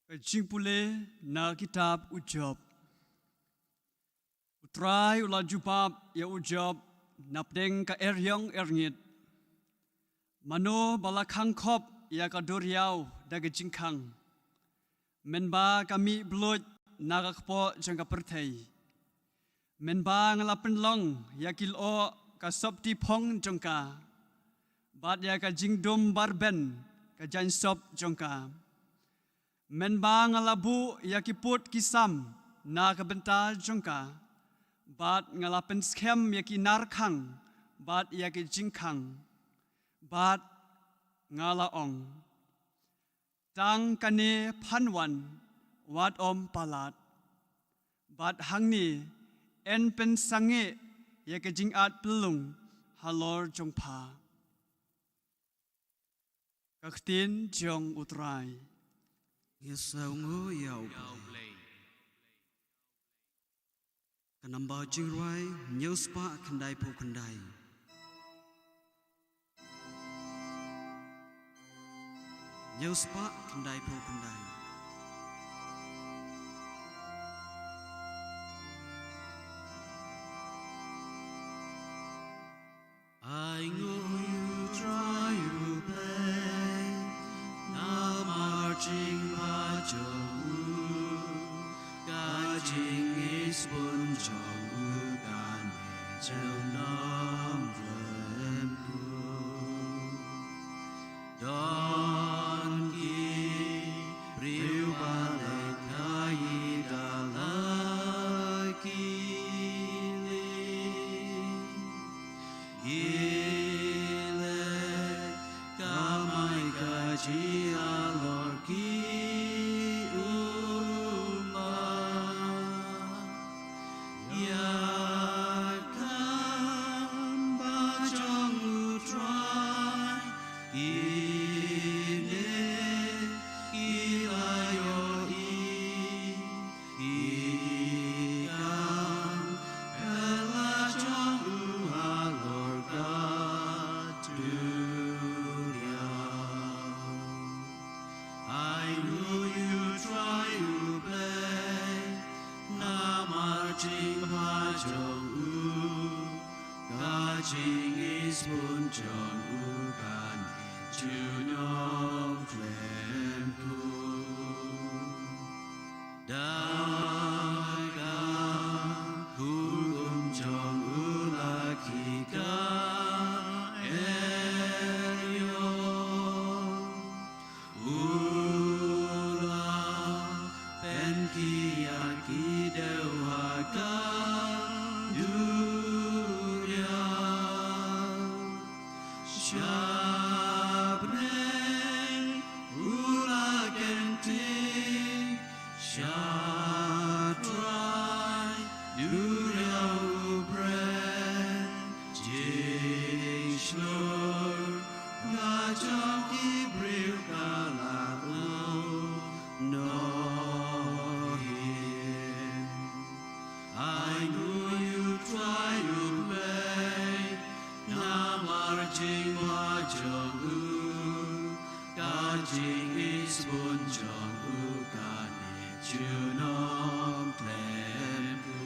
Kajing pule na kitab Ujob. Utrai ula jubab ya Ujob napdeng ka eryong erngit. Mano balakang kop ya kadoriau daga jingkang. Menba kami belut nakakpo jangka pertai. Menba ngalapen long ya kilo ka sop di pong jangka. Bat ya ka jingdom barben ka jan sop jangka. Menba ngalabu ya kiput kisam na kabenta jangka. Bat ngalapen skem ya kinarkang. Bat ya ki jingkang. Bat ngalaong. Tang kane panwan wat om palat. Bat hangni en pen sange ya ke jingat pelung halor jongpa. Kaktin jong utrai. Yesau ngo yau play. Kanamba jingrai nyuspa kendai pu kendai. Nyuspa kendai pu kendai. I know you try you play. Now marching pajogu. Gajing is bun jogu gan chel nam rem ku. Don ki priu bale kai dalaki Gile kamai kaji alor ki uma yakam bajong utrai gile ilayo ikam elajong uhalor I know you try to play. Na marching pajong gajing is punjong ukan junong klem ku daga hugum jong ulaki ka eryo Penki dewaga duria Shabre ula genti Shatrai duria ubren Jishlor Gajang kibriu kalau no I know you try to play. Na marching pajogu, gajing is bunjong ukane junong plempu.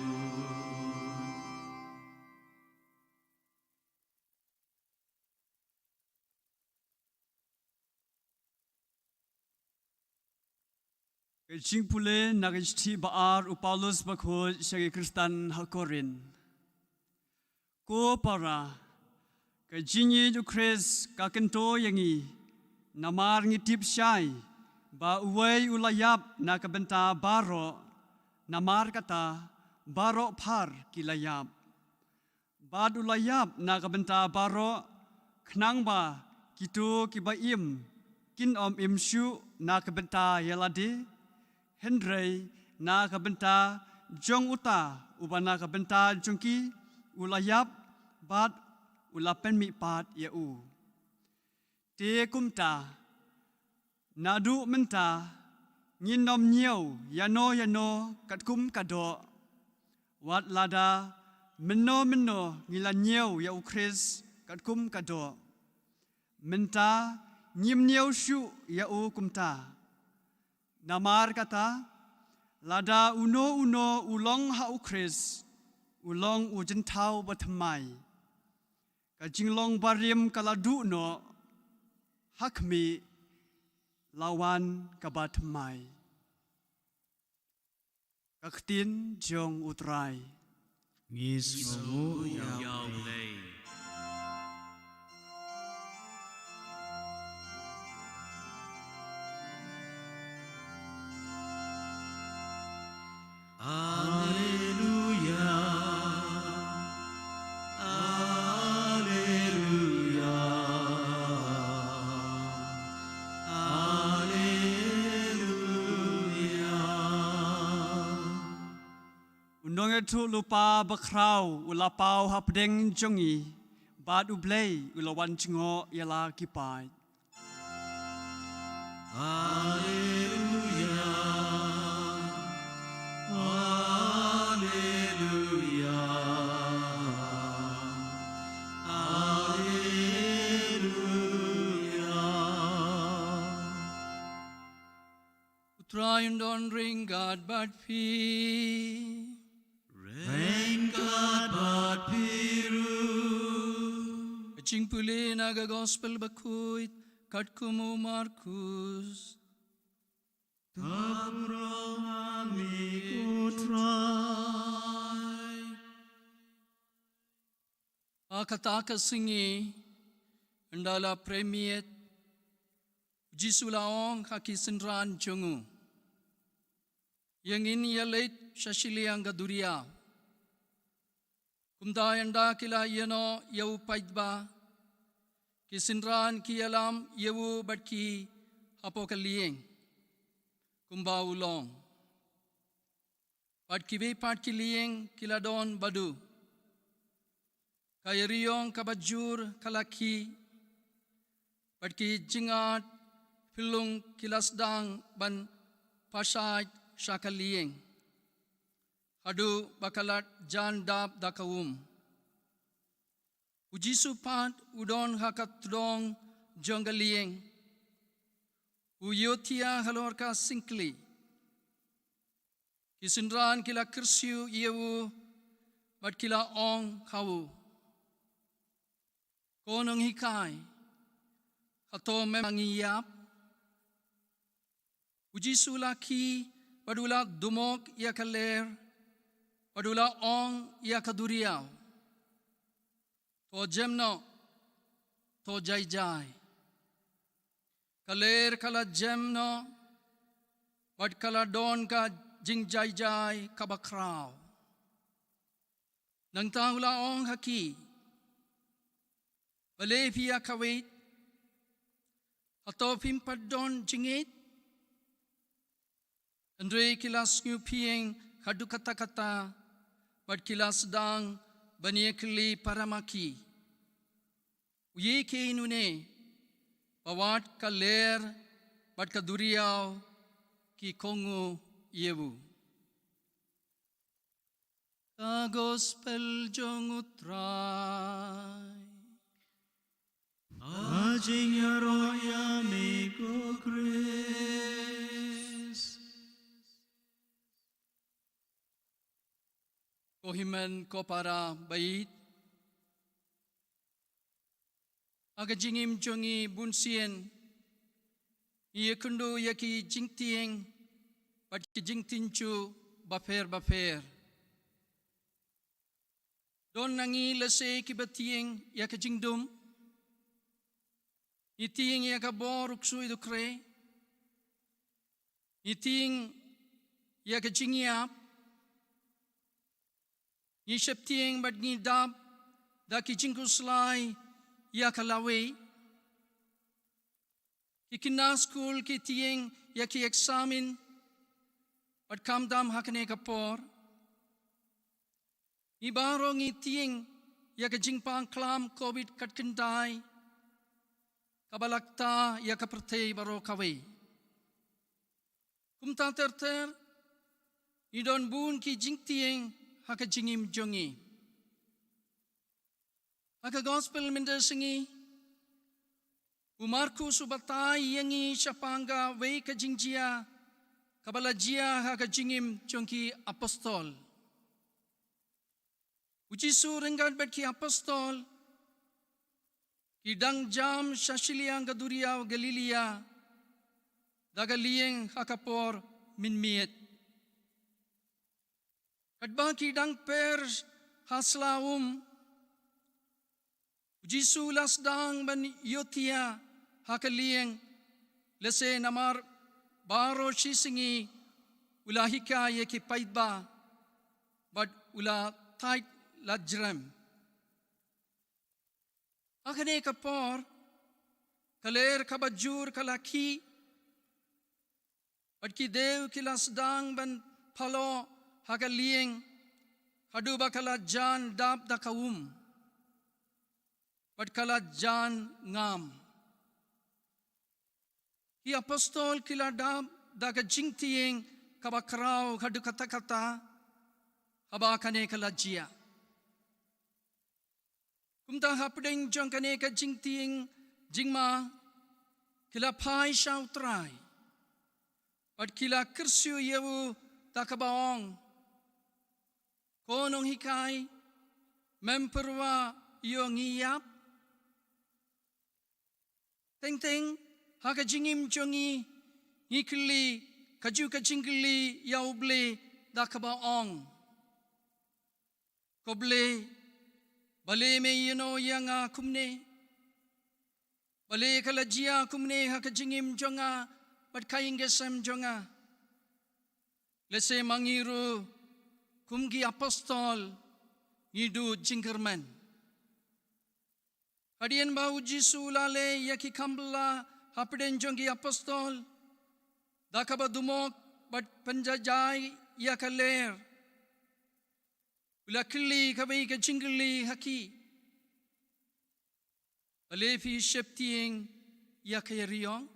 Kajing pule nagishti baar Paulus bakho sagi Kristan hakorin. Ko para kajingi ju Kris kakento yangi namar ngitip syai ba uway ulayap na kabenta baro namar kata baro par kilayap. Bad ulayap na kabenta baro knang ba kitu kibaim kin om imsyu na kabenta yalade Hendrei na kabenta jong uta ubana kabenta jongki ulayap bat ulapen mi pat yau. Te kumta nadu menta nginom nyau yano katkum kado wat lada meno ngila nyau ya ukris katkum kado menta nyim nyau syu ya kumta Namar kata, lada uno ulong ha ukris, ulong ujentau batamai. Kajinglong bariam kaladu no, hakmi lawan kabatamai. Kaktin jong utrai. Ngis mo yaw play. Undong itu lupa bakrau ulapau hapdeng jongi bad ublei ulawan jengo ialah kipai. Try and don't ring God but fee. Rain God but piru. Ching puli naga gospel bakuit kat kumu Markus. Tabrong amigo try. Akataka singi andala premiet jisulaong kakisenran jongu. Yang ini yalit shashiliang gaduria. Kumdayanda kila yano yau paidba. Kisenran kialam yau badki apokalieng. Kumba ulong. Badkiwe patkilieng kila don badu. Kayariong kabajur kalaki. Badki jingat pilung kilasdang ban pasait syakalieng. Hadu bakalat jan dap dakawum. Uji supat udon hakat tudong jonggalieng. Uyotia halorka singkli. Kisenran kila kersiu yewu bat kila ong kawu. Konong hikai. Hato memangiyap. Uji sulaki padula dumok ia kaler, padula ong ia kaduriaw. To jemno, to jai. Kaler kala jemno, pad kala don ka jing jai kabakraw. Nang tahula ong haki, balefia kawit, ato pimpadon jingit, Andre kilas ngupieng kadu kata-kata, bad kilas dang baniekli paramaki. Uye ke inune, bawat kaler, bad kaduriaw, ki kongu yewu. Ka gospel jong utray. Ajing yaroya amigo Chris. Kohimen ko para bait. Aga jingim jongi bunsien. Iya kundu yaki jingtieng. Bat ki jingtinchu bafer. Don nangi lese ki batieng yaka jingdum. Itieng yaka boruk sui dukre. Itieng yaka jingiap. Yishap tieng bat ngidap, daki jingkuslay, yakalawe. Kikina school ki tieng yaki examin, bat kamdam hakane kapor. Ibarong tieng yaka jingpang klam COVID katkendai, kabalakta yaka pertei baro kawe. Kumta terter, idon bun ki jing tieng, haka jingim jongi. Haka gospel minder singi. Umarku subatai yangi syapanga wei ka jingjia. kabalajia ha kajingim chongki apostol. Ujisu ringgan bet ki apostol, kidang jam shashiliang kaduriaw Galilea, dagaliyeng hakapor minmiet. Kadba kidang per haslaum, ujisu lasdang ban yotia hakaliyeng, lese namar baro shisingi ulahika ye ki paidba, but ula tight lajram. Akane kapor, kaler kabajur kalaki, at ki dew kilasdang ban palo hagaliyeng, haduba kala jan dab da kaum, at kala jan ngam. Ki apostol kila dab da ka jingtiyeng kabakraw hadu kata-kata, haba kane kala jia. Kumta hapdeng jong kane ka jingtiyeng jingma, kila pai shaw try, at kila kersyu yewu takabaong, konong hikay, memperwa yung iyap, teng-teng, haka jingim jongi, ngikli, kaju kajingli yauble dakabaong, koble, bale me yino yanga kumne, bale kalajia kumne haka jingim jonga, pat kaingesam jonga, lese mangiru, kumgi apostol, ngidu jingkerman. Hadian bau Jisu lale yaki kambla, hapden jongi apostol, dakaba dumok, bat penjajai yakaler, ula kili kabai ka jingli haki, alefi septieng yakayariong,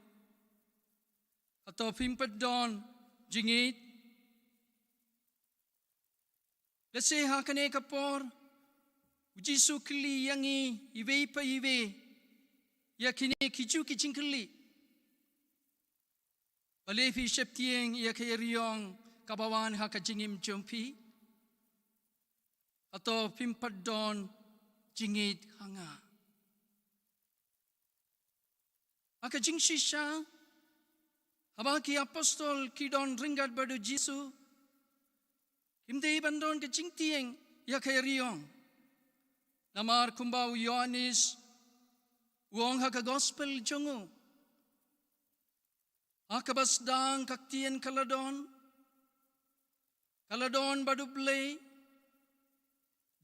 atau pimpet don jingit, lese hakane kapor, Jisu kili yangi iwe pa iwe, yakine kiju kijingkili. Alefi septieng yakayariong kabawan hakajingim jompi, atau pimpadon jingit hanga. Hakajing shisha, habaki apostol kidon ringgat badu Jisu, kimdei bandon kajingtieng yakayariong. Namar kumbau Yohanes, uong haka gospel jongo. Akabasdang kaktien kaladon badu blay,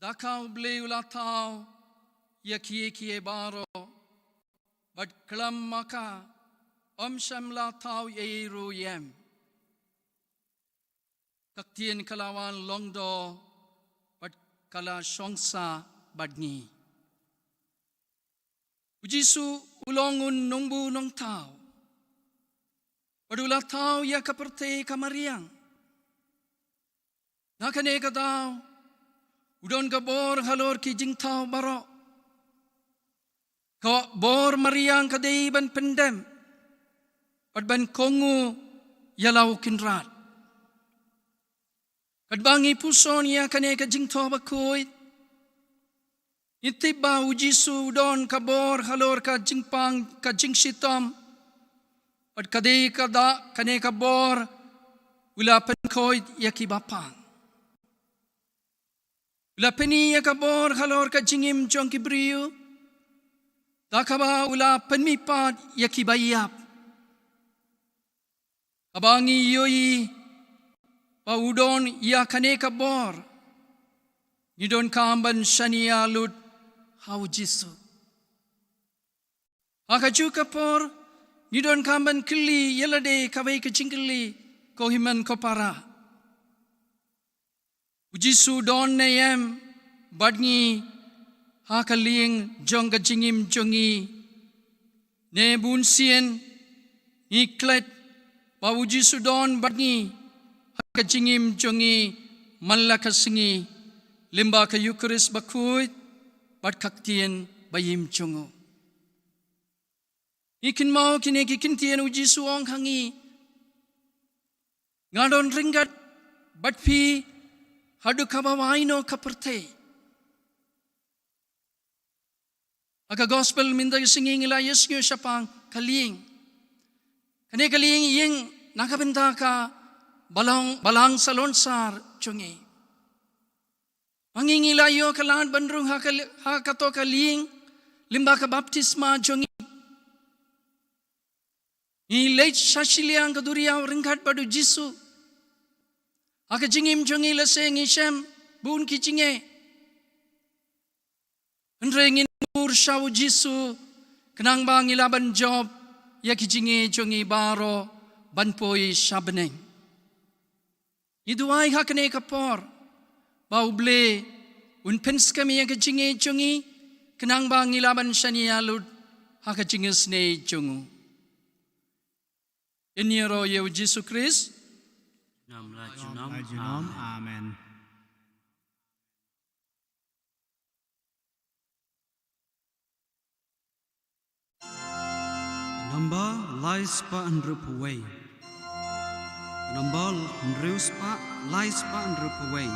dakau blay ulatau, yakie baro, bad kelam maka, omsham latau yeiru yem. Kaktien kalawan longdo, bad kala shongsa, badngi. Ujisu ulongun nongbu nong tau. Padula tau ya kaperte kamariang. Nakane ka tau. Udon ka bor halor ki jing tau baro. Ka bor mariang kadei ban pendem. At ban kongu yalaw kinrat. Kadbangi puson ya kane ka jing tau bakoy. Itiba ujisu don kabor halor ka jingpang ka jingsitom at kadei kada kane kabor ula penkoy yakibapang ula peni yakabor halor ka jingim jong kibriu dakaba ula penmipad yakibayap abangi yoi paudon ya kane kabor nidon kamban shania lud Hau Jisu. Akaju kapor, nidon kamban kili yelade kawai kecingkili kohiman kopara. Ujisu don nayam badngi hakaling jong kajingim jongi ne bunsien iklet pa ujisu don badngi hakajingim jongi malakasingi limba ka Eucharist bakuit bat kaktien bayim chungo. Ikin mau kine kikin tien uji suong hangi. ngadon ringgat batpi hadu kabawaino kaperte. Aga gospel minda singing ila Yesu syapang kaling. Kane kaling yeng nakabenta ka balang salonsar chungi. Mangingilayo kalan bandrung ha kato kaling limba ka baptisma chungi. Ni leit shashiliang kaduriaw ringkat padu Jisu. Aka jingim chungi laseng isem bun ki jinge. Henrengin ur shaw Jisu kenang bang ilaban job ya ki jinge chungi baro banpoi shabneng. Iduai hakane kapor bau ble un pens kami ya ki jinge chungi kenang bang ilaban shani alud haka jinge sne chungu. Inyero ye Jisu Christ. Nam la junom. Amen. Number lies pa andrup away. Number reus pa lies pa andrup away.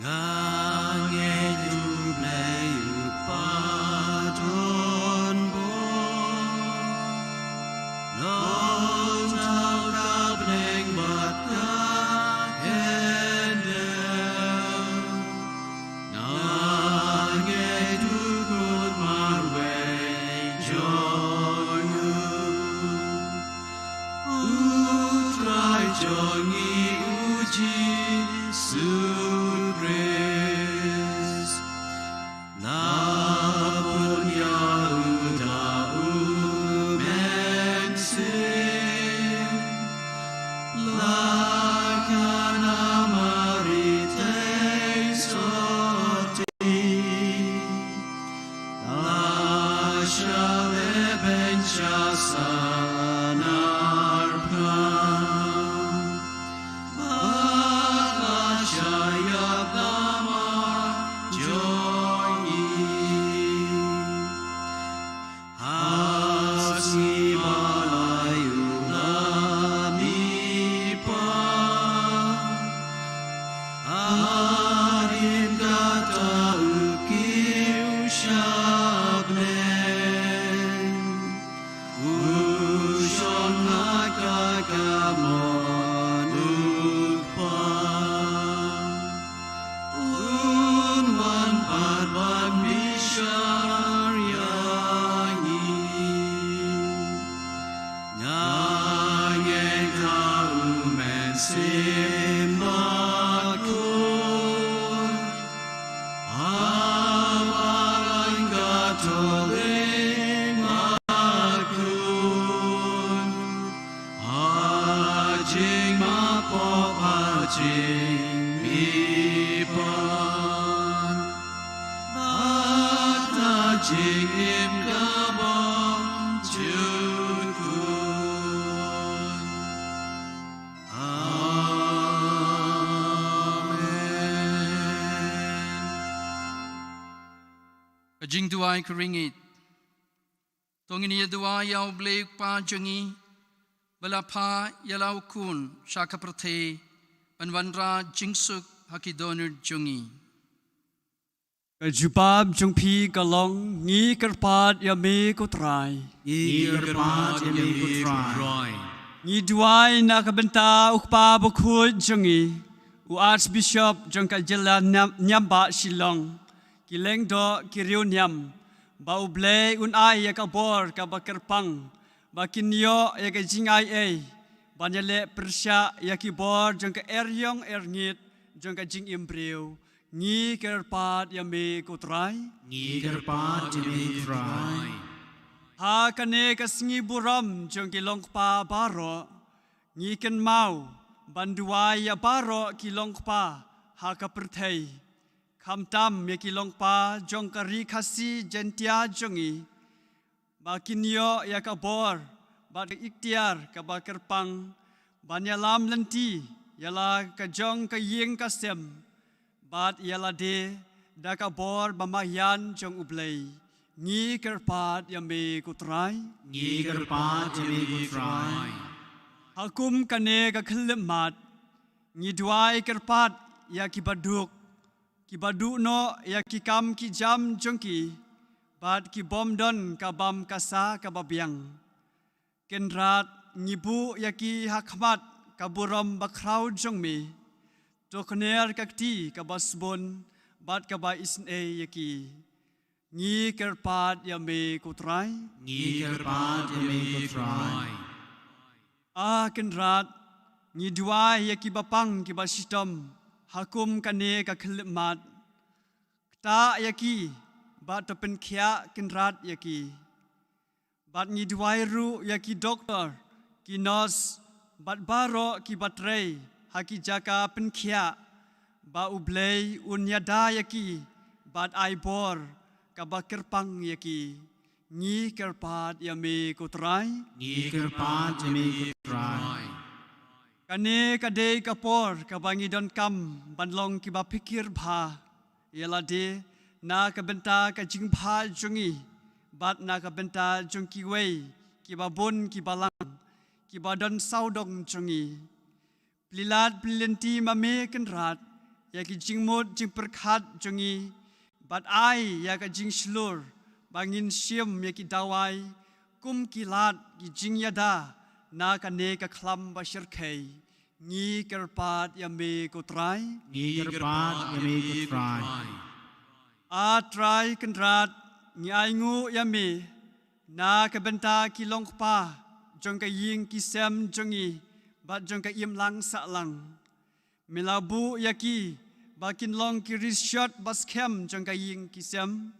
Ngange juble upa don bo. Long tau kabling bat ka hendel. Ngange dukut marwe jongu. Utrai jongi uji sudres. Lapun Yahuda umengsin. Lakana marite soti. Lashale bencha sanarpam. Balashayab damar joyi. Hasi balayu lamipa. Arin kata ukiu shabnen. Ushon hakakamon ukpa. Unwan padwan bishar yangi. Nyange kaumen simbakun. Awalan gatoling makun. Hajing mapop hajing ipan. Bata jing im kabang jukun. Amen. Kajing duai keringit. Tongin ya duai yau bleuk pa jungi. Balapa yalau kun shaka prate. Banwanra jingsuk hakidonur jungi. Kajupab jung pi kalong ngi kerpat ya me kutrai. Igerpat yemi kutrai. Ngi duai na kabenta ukpa bukut jungi. U Archbishop jung kajela nyamba silong. Kileng do kiriu nyam. Bau ble un ai ya kabor kabakerpang. Bakinyo ya kajingai ei. Banyale persya ya kibor jung ka eryong erngit jung kajing imbriu. Ngi kerpat ya me kutrai. Igerpat yemi kutrai. Ha kane kasingi buram jung kilong pa baro. Ngi ken mau banduai ya baro kilong pa ha kapertei. Kamtam ya kilong pa jong kari kasi jentia jongi. Bakinyo ya kabor bad ikhtiar kabakerpang banyalam lenti yala kajong kayeng kasem bad yala de da kabor bamayan jong ublay Ngi kerpat yami kutrai. Ngi kerpat yami kutrai. Hakum kane ka khlemat. Ngi duai kerpat ya kibaduk. Kibadu no ya kikam ki jam jongki. Bad ki bom don kabam kasa kababiang. Kenrat ngibu ya ki hakmat kaburam bakrau jongmi. Tokner kakti kabasbon bad kaba isne ya ki. Ngi kerpat yami kutrai. Ngi kerpat yami kutrai. Kenrat ngi duai ya ki bapang ki basitom. Hakum kane ka khlemat. Ta ya ki. Bat topen kia kenrat yaki. Bat ngi duai ru yaki doktor. Ki nurse. Bat baro ki batrei. Haki jaka pen kia. Ba ublei unyada yaki. Bat aibor. Kaba kerpang yaki. Ngi kerpat yami kutrai. Ngi kerpat yami kutrai. Kane kadei kapor. Kabangi don kam. Banlong ki ba pikir bha. Ialah de. Na kabenta ka jingpha jungi bat na kabenta jungki wei ki babon ki balang ki badon saudong jungi plilat plenti mame kenrat ya ki jingmod jing perkhat jungi bat ai ya ka jing slur bangin siam ya ki dawai kum ki lat ki jing yada na ka ne ka khlam bashir khai ngi kerpat ya me kutrai Ngi kerpat yami kutrai. Try kendrat ngai ngu yami na kabenta ki longpa jong ka ying ki sem jongi bat jong ka im lang sa lang milabu yaki bakin long ki rishot baskem jong ka ying ki sem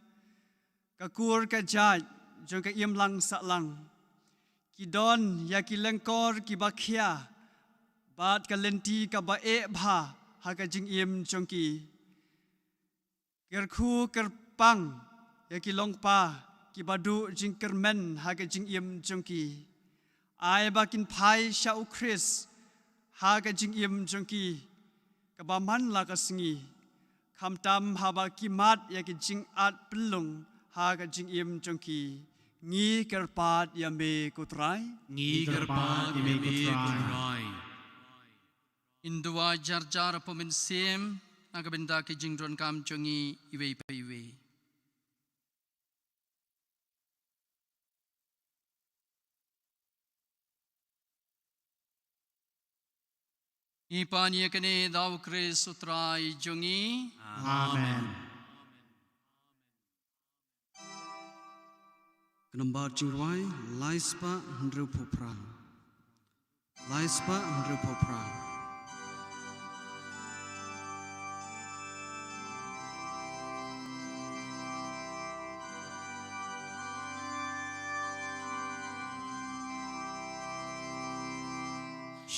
ka kur ka jaj jong ka im lang sa lang ki don yaki lengkor ki bakhia bat ka lenti ka ba e bha ha ka jing im jong ki Kerku kerpang ya ki longpa ki badu jing kermen ha ke jing im jongki ai bakin pai sha ukris ha ke jing im jongki ka ba man la ka singi kham tam ha ba ki mat ya ki jing at pelung ha ke jing im jongki ngi kerpat ya me kutrai Ngi kerpat yami kutrai. Indua jar pemensem nakabenda ke jingdron kam chongi iwe iwe. Ipanya kene daw kris utrai jongi. Amen. Kenamba jingruai laispa hendru popra. Laispa hendru popra.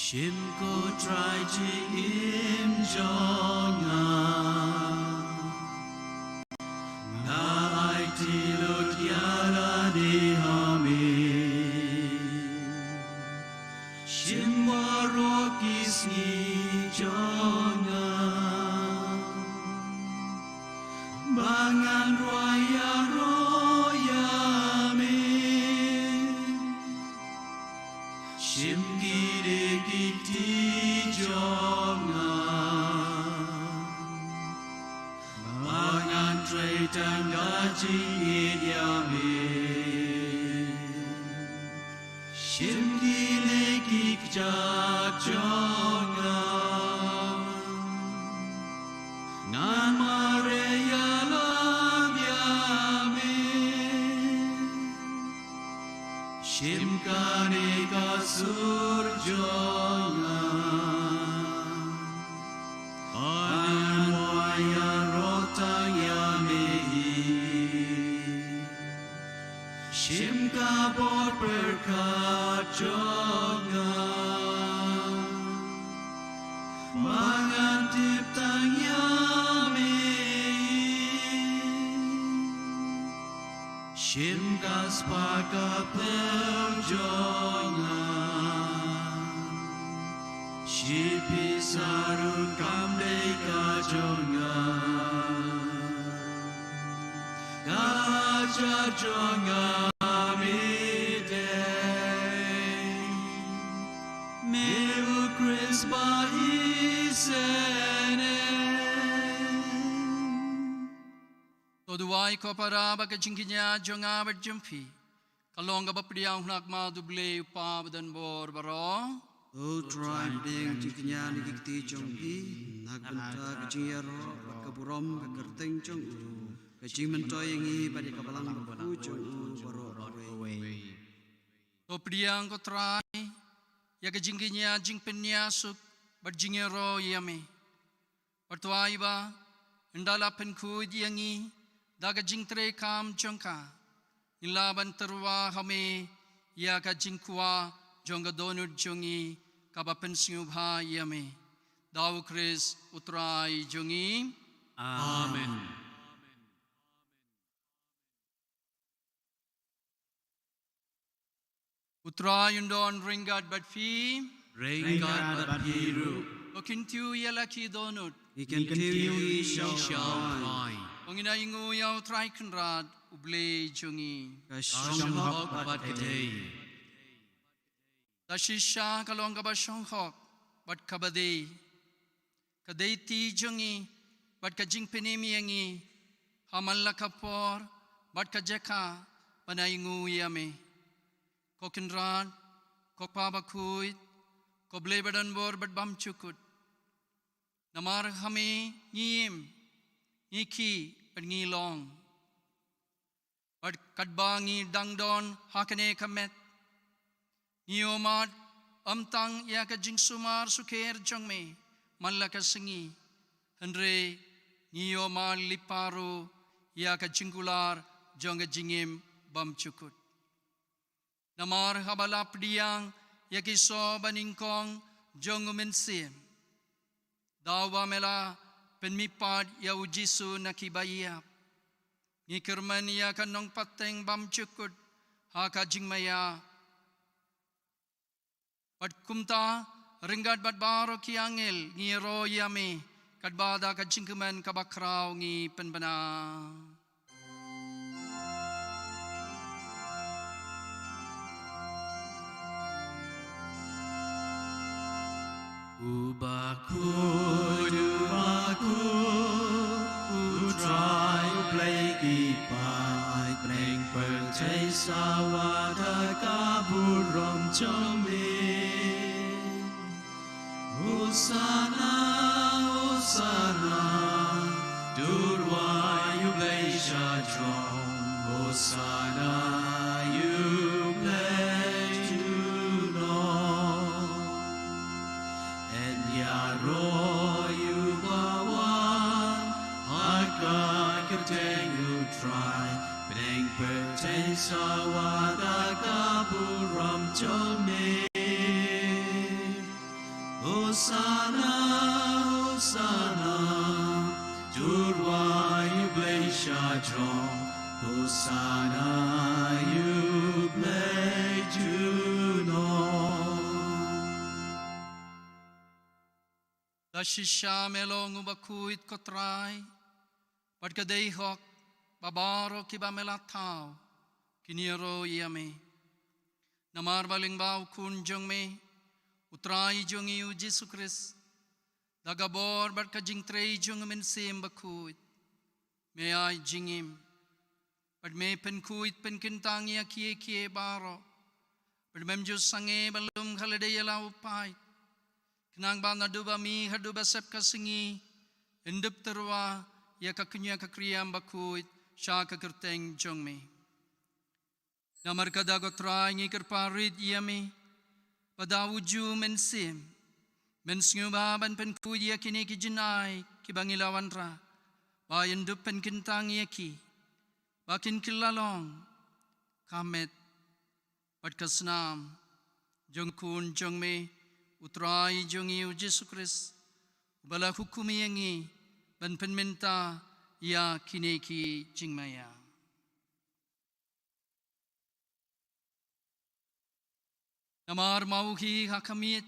Shim ko try jing im jonga. Na ai ti lut yara di hami. Shim waro kisni jonga. Bangan roya roya me. Shim gire giti jonga. Bangan tre tangga jingit yame. Shim gile gikjak jonga. Ngan mare yalam yame. Shim kane kasur jonga. Ayan wayan rotang yamehi. Shim kabot berkat jonga. Mangan tiptang yamehi. Shim gaspaka perjonga. Shipi sarun kamde kajonga. kajar jongamide meu Chris bahisene Toduai ko para bagajingkinya jonga berjumpi. Kalong ka bapriang nakma duble upa badan bor baro. O try ding jiknya ni kiti jonghi nak benta kejiyaro kaburom kakerteng jong u kejing mentoy ngi badi kabalang bu jong u baro away To priang ko try ya kajingkinya jing penyasuk berjingero yame. Pertuai ba indala penku diangi daga jing tre kam jongka. Nilaban terwa hame ya kajingkua Jongga donut jongi kabapen singubha yame. Daw Chris utrai jongi. Amen. Utrai undon ringat badfi. Ringat bat biru Okintiu yalaki donut. he continue shall cry Ongina ingu yau trai kenrad uble jongi. kashong hok bat kete Dashisha kalong kabasyong hok bat kabade. Kadaiti jongi bat kajing penimi yangi. Hamalla kapor bat kajeka panaingu yame. Kokinrad kokpabakuit koble badan bor bat bam cukut. Namar hame ngim ngiki bat ngilong. Bat kadbangi dangdon hakane kamet. Niomat amtang ya ka jing sumar suker jongme malaka singi Henry nioma liparo ya ka jingkular jonga jingim bam cukut Namar habala pdiang ya kiso baningkong jongu mensim Dawa mela penmipad ya ujisu nakibayap Ngikirman ya ka nong pateng bam cukut ha ka jingmaya Bat kumta ringgat bat baro kiangil ngiro yame kadbada kajingkuman kabakraw ngi penbana. Ubaku utrai play kipai pleng percay sawada kaburom jome Hosanna Hosanna Durwa you play shadrom Hosanna you play to know And Yaro you bawan Haka kerteng utrai Beneng percay sawada kaburam jome Hosanna, Hosanna, Durwa you blay shadrom. Hosanna, you blay Juno. Dashisha melong ubakuit kotrai Bat kadehok babaro kiba melatao kiniro yame Namar baling bau kun jongme Utrai jongi u Jesu Christ. Dagabor bat kajing trei jong mensim bakuit. Me ai jingim. Bat me penkuit penkintang ya kie baro. Bat memjo sange balum halade yala upai. Kenang bana duba mi haduba sep kasingi. Endep terwa ya kakunya kakriam bakuit. Sya kakerteng jong me. Namar kadagot trai ngikir parit yame. Padawuju mensim, mensngubaban penkuya kini kijinai kibangilawan ra, bayan dupen kintang yaki, bakin kilalong, kamet, padkasnam, jongkun jongme, utrai jongi u Jesu Christ, ubala hukumi yangi, ban penminta ya kini ki jingmaya. Namar mauhi hakamit,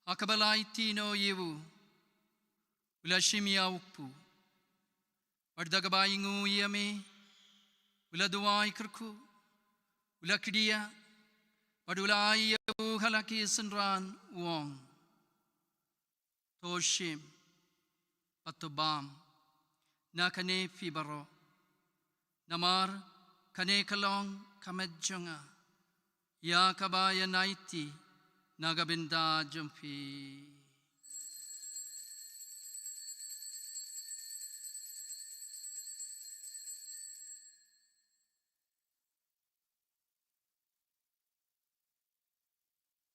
hakabalai tino yewu, ulashimia ukpu, ardagabayingu yame, ula duai kerku, ula kedia, padula ayau halaki senran wong. Toshim, patubam, na kane fibaro, namar kane kalong kamedjonga, ya kabaya naiti, nagabinda jumpi.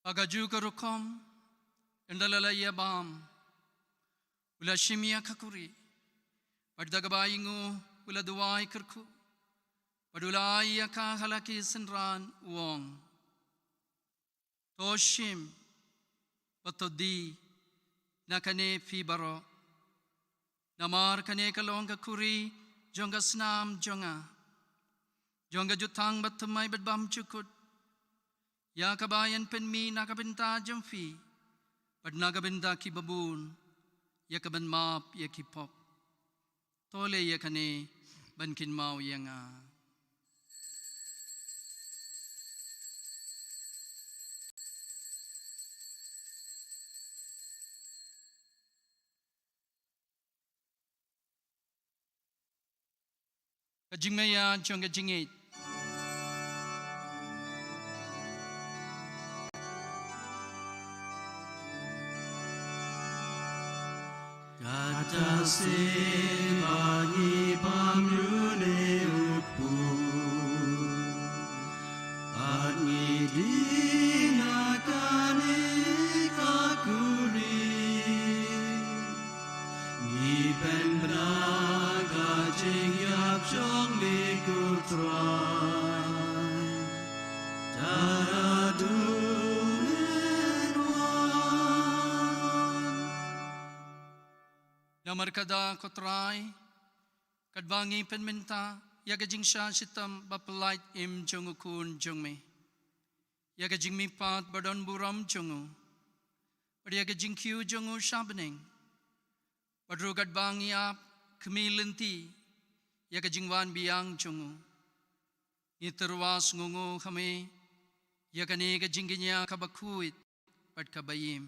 Pagaju karukom, endalalaya bam, ula shimia kakuri, padagabayingu ula duwai kerku, padulaya ka halaki senran wong. Toshim, patodi, nakane fibaro, namar kane kalong kakuri, jonga snam jonga, jonga jutang batumay badbam chukut, ya kabayan penmi nakabinta jamfi, pad nakabinta ki babun, ya kaban map ya ki pop, tole ya kane bankin mau yanga. Kajingmaya jonga jingit. Kata bagi pamyune upu, pagi dinakane kakuri, ngipen benaga jingyap jong likutrai, taradu. Namar kada kotrai, kadbangi penminta, yaga jingsha sitam bapalait im jongukun jongme. Yaga jingmi pat badon buram jongu. Yaga jingkyu jongu shabening. Padru kadbangi ap kemilinti, yaga jingwan biang jongu. Iterwas ngungu kami, yaga nega jingginya kabakuit, pad kabayim.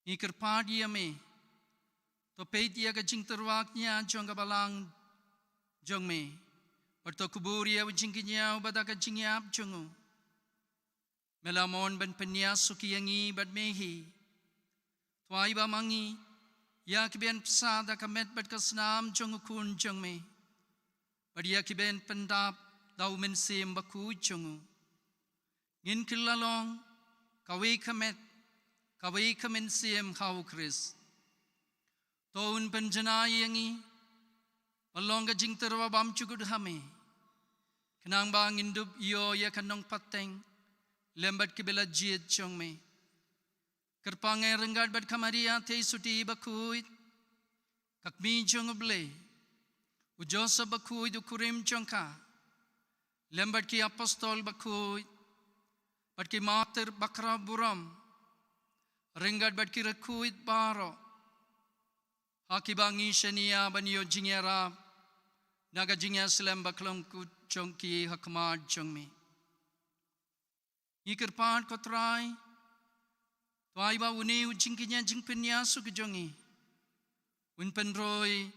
Ikerpad yame, to peitia ka jing terwaknya jong ka balang jong me perto kuburia jing kinya bada ka jing yap jongu melamon ben penya sukiyangi bad mehi twai ba mangi ya kiben psada ka met bad ka snam jong kun jong me padia kiben pendap dau men sim baku jongu ngin kilalong kawe kamet kawe kamen sim khau kris Toun penjana yangi, malongga jing terwa bam cukud hame. Kenang bang indup iyo ya kanong pateng, lembat kibela jid chong me. Kerpange renggad bad kamaria te suti bakuit, kakmi chong oble, ujosa bakuit ukurim chongka, lembat ki apostol bakuit, bad ki mater bakra buram, renggad bad ki rekuit baro, Hakibangi shania banyo jingyara naga jingya selam baklong ku chongki hakmad chongme. Ikirpan kotrai tuai ba uni ujingkinya jingpenya suk jongi. Unpenroi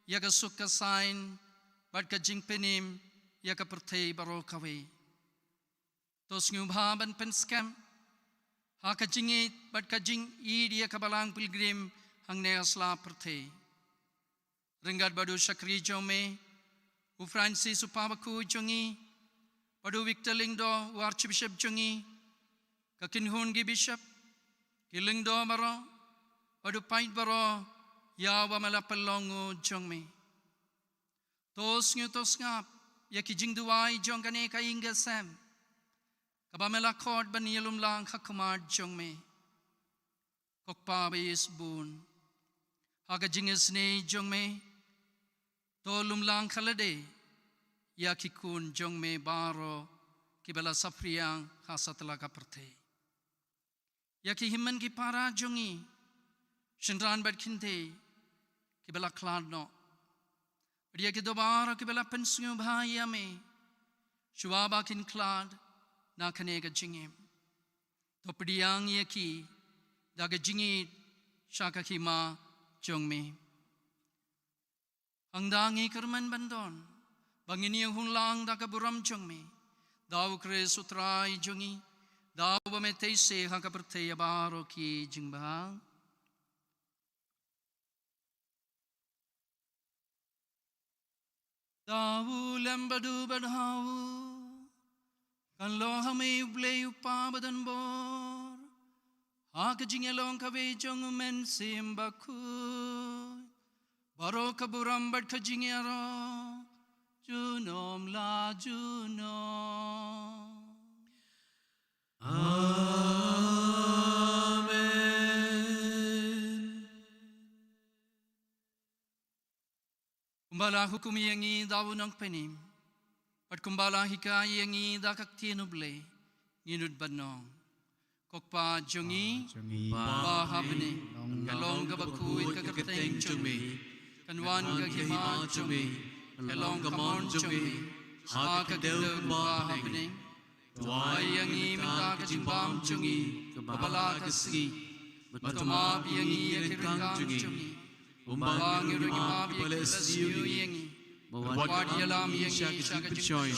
yaga sukka sain bad ka jingpenim yaga pertei baro kawe. Tos ngubha ban penskam haka jingit bad ka jing id ya kabalang pilgrim hang neasla perthe. Renggad badu sakri jome, u Francis upabaku jongi, badu Victor Lingdo u Archbishop jongi, kakinhun gi bishop, kilingdo baro, badu pait baro, yawa malapalongu jongme. Tos ngap, yaki jingduai jongkane kainga sam, kabamela kod ban yelum lang hakumad jongme. Kokpa bayis bun. Haga jingis ne jongme, tolum lang kalade, ya kikun jongme baro, kibala sapriang hasatala kaperte. Ya ki himman ki para jongi, shendran bad kinte, kibala kladno. Dia kita bara ke bela pensungu bahaya me. Shua bakin klad na kane ka jingim. To pediang ye ki daga jingit shaka ki ma jong me. Ang dangi kerman bandon. Bangini hung lang daga buram jong me. Daw kre sutrai jongi. Daw ba me teise haka perteya baro ki jingbang. Dawu lembadu badhawu kan lo hame uble upa badan bor hak jingelong kawe jong men simbaku baro kaburam bad kajingero junom la junom Kumbala hukum yangi dawu ng penim. Pat kumbala hika yangi dakak tinuble. Ninud banong. Kokpa jongi. Bahabne. Kalong gabakuit kakarteng jongi. Kanwan gagima jongi. Kalong kamon jongi. Hakagadaw bahabne. Tuway yangi minta kajimbam jongi. Kabala kasgi. Matumab yangi yakirikam jongi. Umbang yung mabiyak yu yengi, mawad yalam yengi shakat pichoy,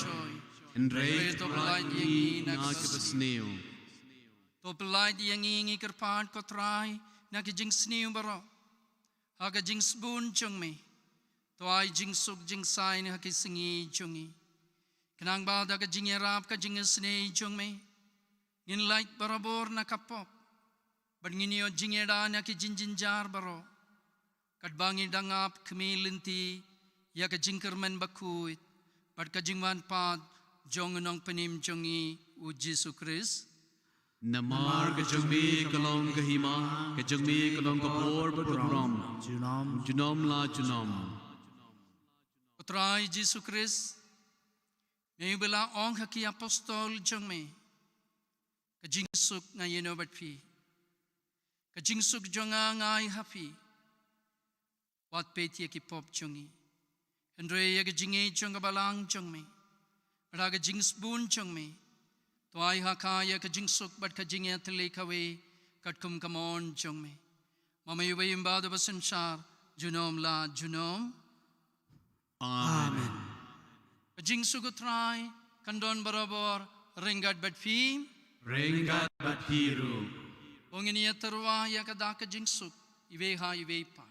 and rate of light yengi nakabasnew. Top light yengi kerpan kotray nakijing snew baro, haga jing spoon chung me, toay jing suk jing sign hakisingi chungi. Kanang ba daga jing yarap ka jing sney chung me, in light barabor nakapop, but nginyo jing yada nakijing jinjar baro. Kadbangi dangap kemilinti ya kajingkerman bakuit pat kajingman pad jong nong penim jongi u Jesu Christ Namar kajungmi kalong kahima kajungmi kalong kapor badram junom la junom Utray Jesu Christ may bela ong haki apostol jongme kajingsuk ngayon batpi kajingsuk jonga ngai happy Wat petia ki pop chungi. Andre yaga jinge chunga balang chung me. Raga jing spoon chung me. Toai hakaya ka jing suk bat ka jinge tele kawe kat kum kamon chung me. Mama yuwa imbado basanchar junom la junom. Amen. Ka jing sugutray kandon barabor ringat bat fi. Ringat bathiru. Onginiya tarwa ya ka da ka jing suk. Iwe ha iwe pa.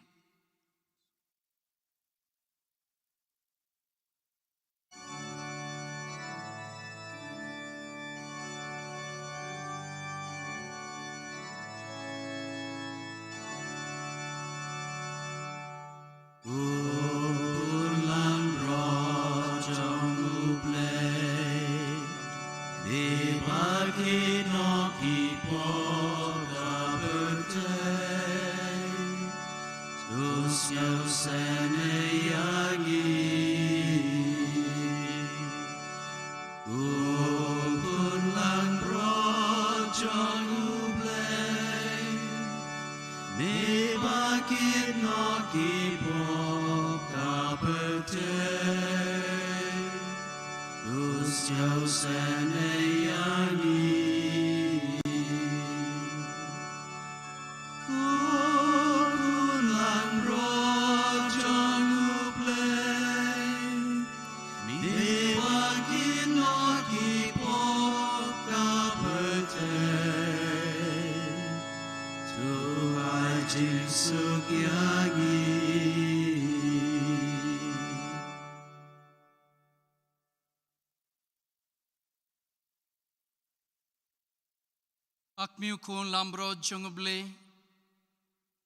Hakmiu kun lambro jonguble,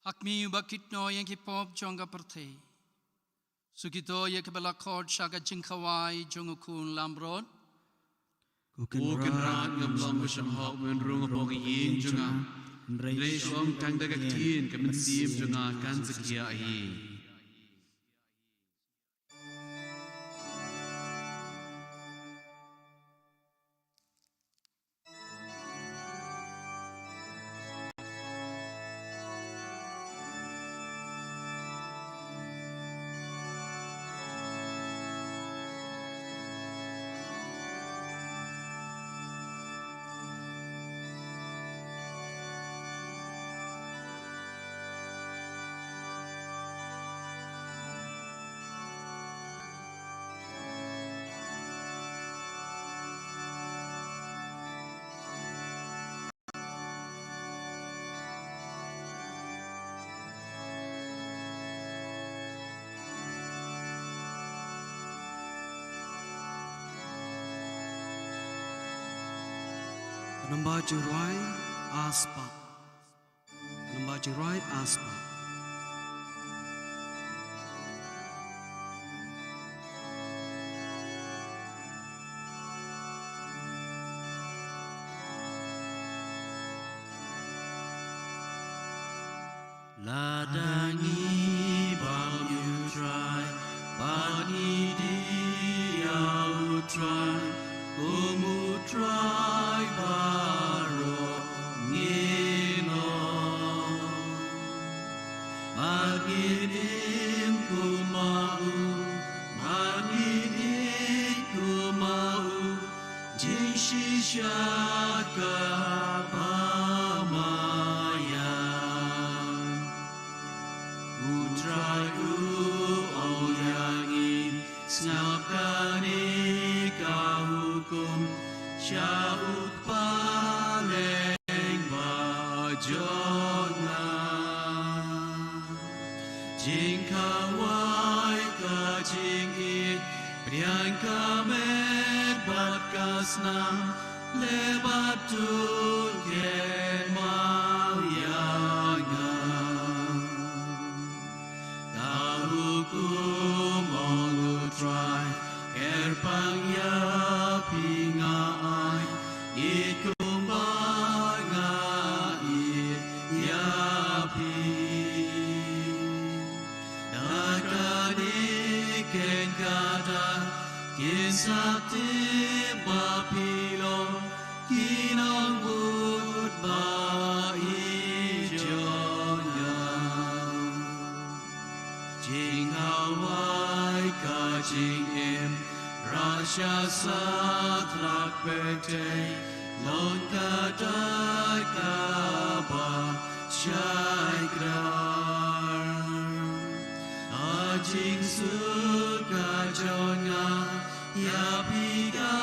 hakmiu bakit no yang kipop jonga pertei. Sukito ye kebala kod shaga jingkawai jongukun lambrod. Kuken rat ngam lam basham hok men rung apong yin jonga. Rei shom tang daga kien kamen sim jonga kan zakia ayi. Namba Jingrai Aspa. Namba Jingrai Aspa. Ladangi bang you try, bani dia try, umu try baro ngino, maginim kumau, maginim kumau, jishi shaka pamaya. Utraku oyangin snapkani kahukum syaut paleng bajona jingkawai ka jingit priang kamet bat kasnam lebat tulken mauyanga Hukum try kerpang ya pinga ai ikum banga ya pi dakani ken kada kin sakti bapilo kinang bud ba Jingawai ka jingim Rasha satrak pete Lon kadai kaba shaikrar Ajing suka jonga Ya piga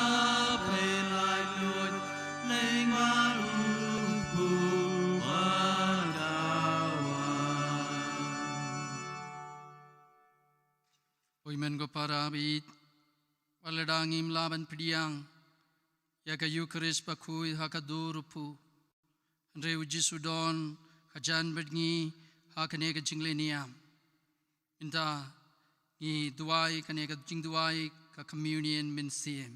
pelai lun Leng marupu Oimen go parabit waladangim laban pidiang yaga Eucharist bakui hakadurupu andre uji sudon kajan bedngi hakanega jingleniam inda ni duai kanega jingduai ka communion min siem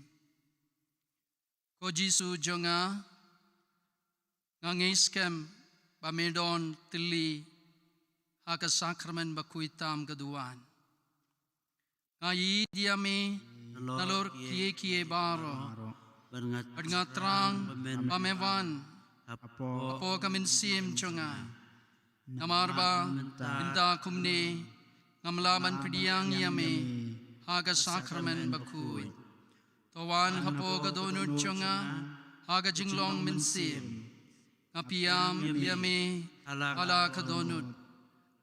ko Jisu jonga ngangiskem bamedon tili haka sakramen bakui tam gaduan Ngayi diami nalor kie baro Berngat terang pamewan Apo kamin sim chonga Namarba minta kumne Ngamlaban pidiang yame Haga sakramen bakui Tawan hapo kadonut chonga Haga jinglong min sim Ngapiam yame ala kadonut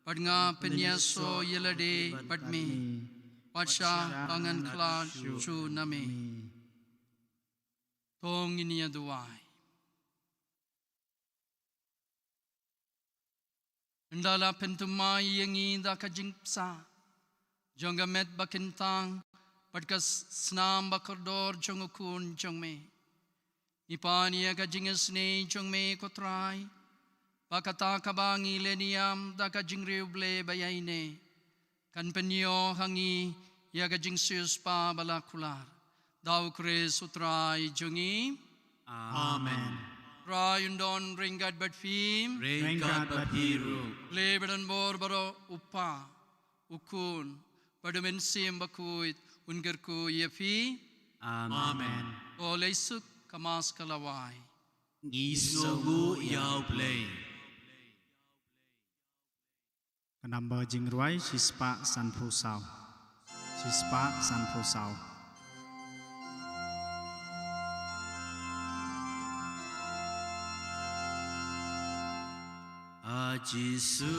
Padnga penyaso yelade padme Pasha pangan klan chu nami Tong ini aduai Ndala pentumai yang inda kajingpsa Jonga met bakintang Padkas snam bakordor jongukun jongme Ipani kajingas ne jongme kotrai Bakata kabangi leniam da kajingriuble bayaine Kan penyo hangi ya gajing sius pa balakular. Dau kres utrai jungi. Amen. Rayundon ringgad batfim. Ringkat bapiru. Lebaran bor baro upa. Ukun. Padumen sim bakuit. Ungerku yafi. Amen. O leisuk kamas kalawai. Isogu yau play. Number Jingruai, Shispa San Fusao. Shispa San Fusao. Ajisu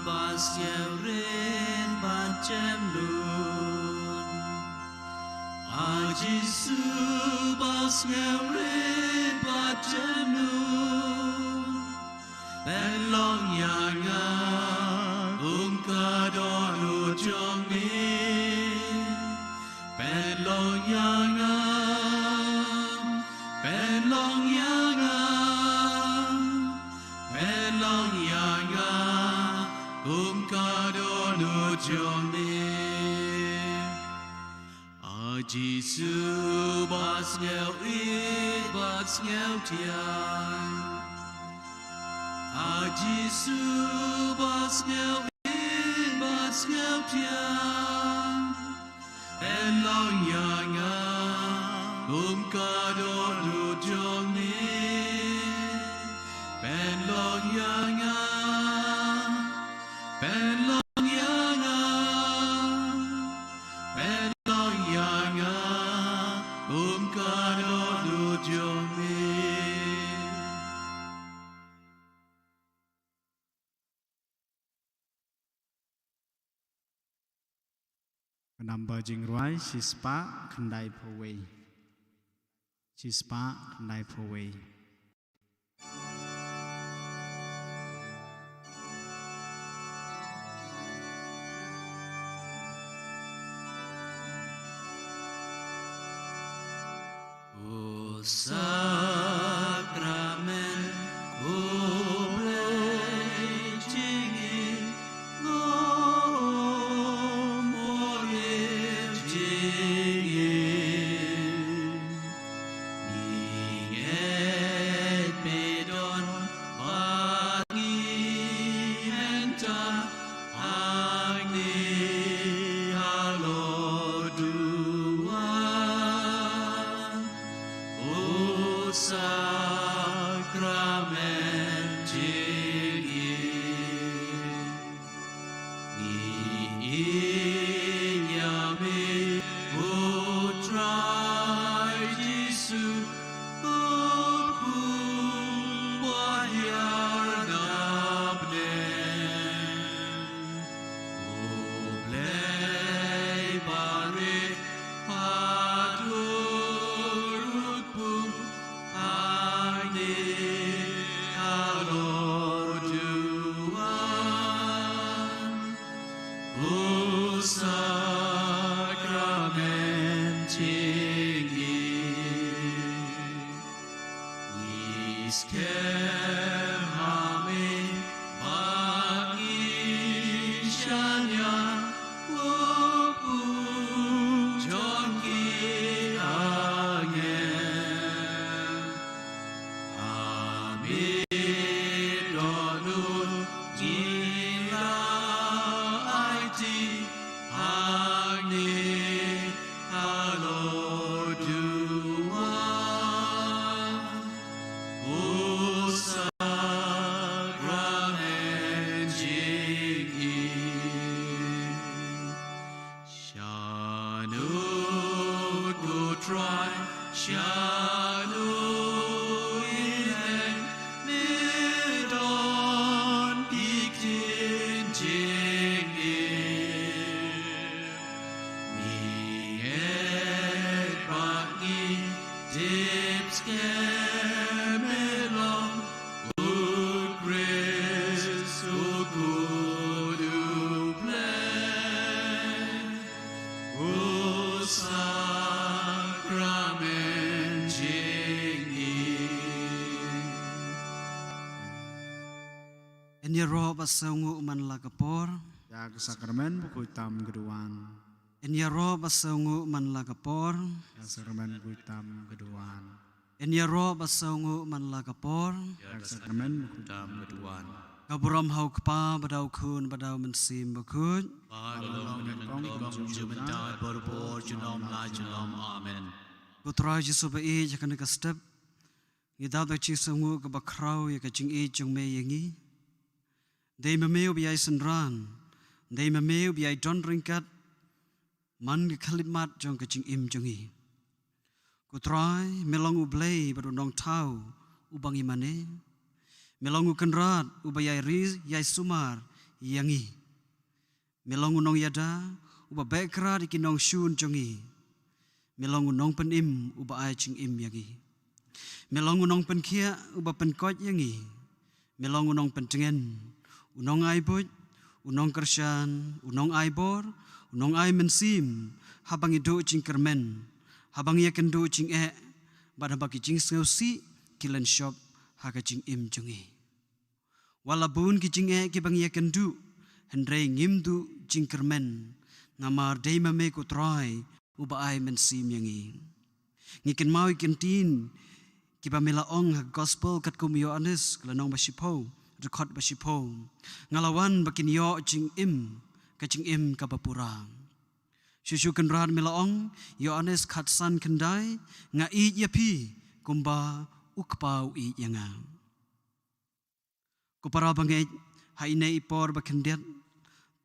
bas yaurin bancem lun. Ajisu bas yaurin bancem lun. Belong yangan. Kadonu jongin Penlong yangan long yanga kum kadonu jomni a Giêsu bas nghèo ít bas nghèo thiang a Giêsu bas nghèo ít bas nghèo thiang en long yanga kum kadonu jomni ben long yanga ben long yanga ben long yanga kadonu jomni Number jing roi shispa khandai phawei. Shispa khandai phawei. O sacrament obliging no more et pedon agimenta agni haloduan O sacramentigi o trai Giêsu o puayar gabnen o play bare padurut pum agni haloduan O sacramentigi iskem hame magishanya upu jonki angen amidonun gila aiti agni haloduan O sacramentigi Shanu go try Shanu inen midon ikin jingir Miet bagi dips kemelong Ukris ukudu play O sacramentigi Enya roh basaungu man lakapor. Ya sakramen buku tam keduaan. Enya roh basaungu man lakapor. Ya sakramen buku tam keduaan. Enya roh basaungu man lakapor. Ya sakramen buku tam keduaan. Kaburam hau kpa badau kun badau mensim bakut. Putra Yesus bai jakan ka step. Ngidau dak chi sungu ka bakrau ya ka jing e jong me yangi. Dei memeu biai senran. Dei memeu biai don ringkat. Man ke kalimat jong ka jing im jongi. Kutrai melong ublei badu nong tau ubangi mane. Melong ukenrat ubayai riz yai sumar yangi. Melong unong yada uba bekra ikinong shun jongi. Melong unong penim uba ai jing im yangi. Melong unong penkia uba penkot yangi. Melong unong pentengen. Unong aibut, unong kersyan, unong aibor, unong ai mensim, habang idu jing kermen, habang ia kendu jing bada bagi jing skausi, kilen shop, haga jing im jungi. Walabun ki jing ki bang ya kendu hendrei ngimdu jing kermen ngamar deima me ko trai uba ai men sim yangi. Ngiken mau iken tin ki ba mela ong ha gospel kat kum Yohanes klanong ba sipo record ba sipo ngalawan bakin yo jing im ka jing im ka bapura. Susu kenran mela ong Yohanes khatsan kendai nga i yapi kumba ukpau i yanga. Kupara bangai hai nei ipor bakendet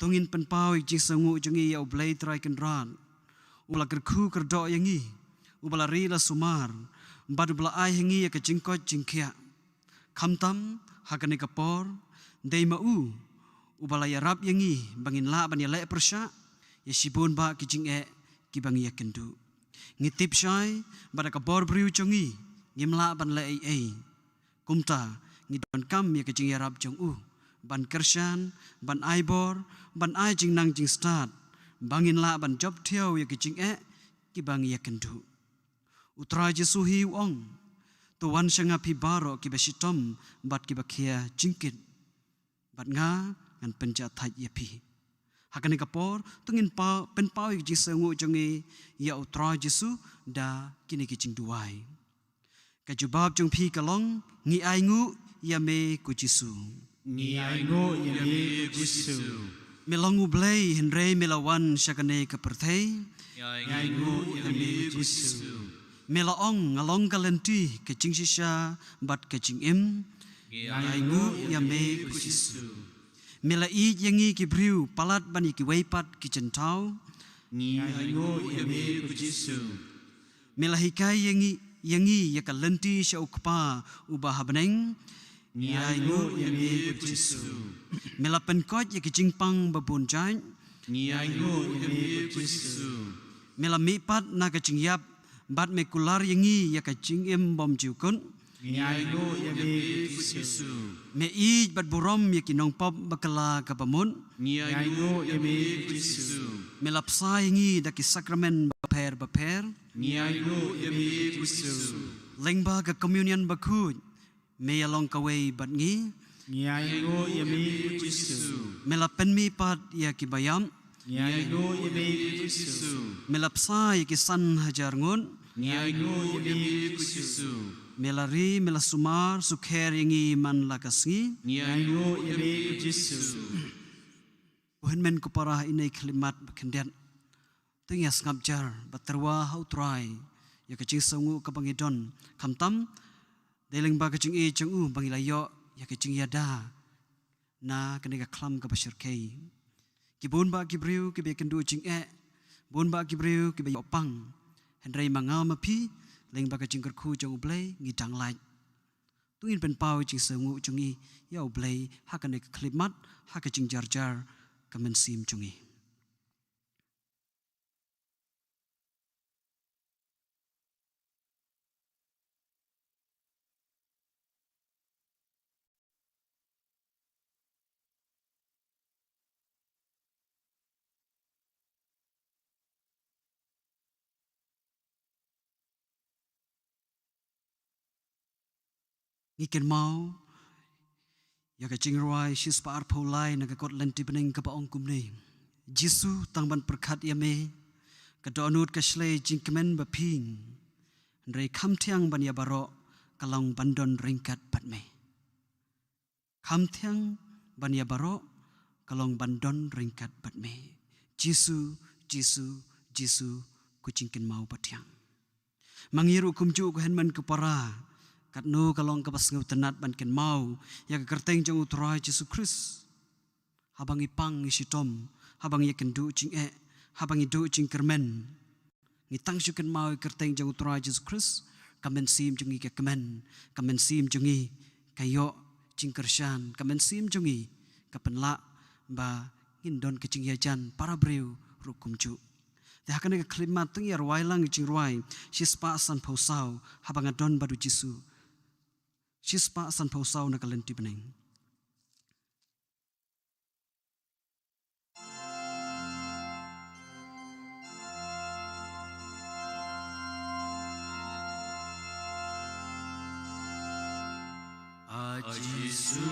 tungin penpau jing sangu jungi ya oblay try kenran ula kerku kerdo yangi ubala rila sumar badu bala ai hangi ya kejingkot jingkia kamtam hakane kapor dei mau ubala ya rap yangi bangin la ban ya le persya ya sibun ba kijing ki bangi ya kendu ngitip syai bada kapor briu jungi ngimla ban le ai kumta ngidon kam ya kijing ya rap jong ban kershan ban aibor ban ai jing nang jing start bangin la ban job thiau ya kijing ki bang ya kendu utra Jesu hi ong to wan sanga pi baro ki basitom bat ki bakhia jingkit bat nga ngan penja thai ya pi hakane kapor tungin pa pen pau ki jisengu jongi ya utra Jesu da kini ki jing duai ka jubab jong pi kalong ngi ai ngu ya me ku Jesu Ni ai ngo yami Jesu. Melongu blay henrei melawan syakane keperthei. Ni ai ngo yami Jesu. Melaong ngalong kalenti kecing sisa bat kecing im. Ni ai ngo yame Jesu. Melai yangi kibriu palat bani ki weipat ki centau. Ni ai ngo yami Jesu. Melahikai yangi yakalenti sya ukpa ubah beneng. Ni ai ngo yami Jesu. Melapen kot ya kicingpang babun jai. Ni ai ngo yami Jesu. Melamipat na kacingyap bat mekular yangi ya kacingim bom jiukun. Ni ai ngo yami Jesu. Mei bat burom ya kinong pop bakala kapamun. Ni ai ngo yami Jesu. Melapsa yangi daki sakramen baper. Ni ai ngo yami Jesu. Lengba ka communion bakut. May along kaway bat ngi. Ni ai ngo yami Jesu. Melapen mi pat ya kibayam. Ni ai ngo yami Jesu. Melapsa ya kisan hajar ngun. Ni ai ngo yami Jesu. Melari melasumar sukher yangi man lakasngi. Ni ai ngo yami Jesu. Uhen men kuparah inay kalimat bakendet. Tingyas ngabjar baterwa hautrai. Ya kecing sangu kabangidon. Kamtam. Deling ba kecing jeng bangilayo ya kecing yada na kena klam ka basyarkai kibun ba kibriu kibe kendu jing bun ba kibriu kibe opang hendrai mangau mapi leng ba kecing kerku jong ublai ngidang lai tungin pen pau jing sengu jongi ya ublai hakane klimat hakacing jar kamensim jongi Ikan mau ya kecing ruai sis par pulai na kakot lenti bening ka paong kumni Jesu tangban perkat ya me kadonut ka shlei jing kemen ba ping rei kham thiang ban ya baro kalong bandon ringkat pat me kham thiang ban ya baro kalong bandon ringkat pat me Jesu kucing ken mau patiang mangiru kumju ko henman kepara kat no kalong kapas ngau tenat ban ken mau ya kerteng jong utrai Jesu Kristus habang ipang isitom habang ya kendu jing habang idu jing kermen ngitang syuken mau kerteng jong utrai Jesu Kristus kamen sim jongi ke kemen kamen sim jongi kayo jing kersyan kamen sim jongi kapenla ba ngindon ke jing yajan para breu rukumju dah kan ke klimat tung ya ruailang jing ruai sispa san pausau habang adon badu Jesu Sispa san pausau na kalenti beneng. A Jesu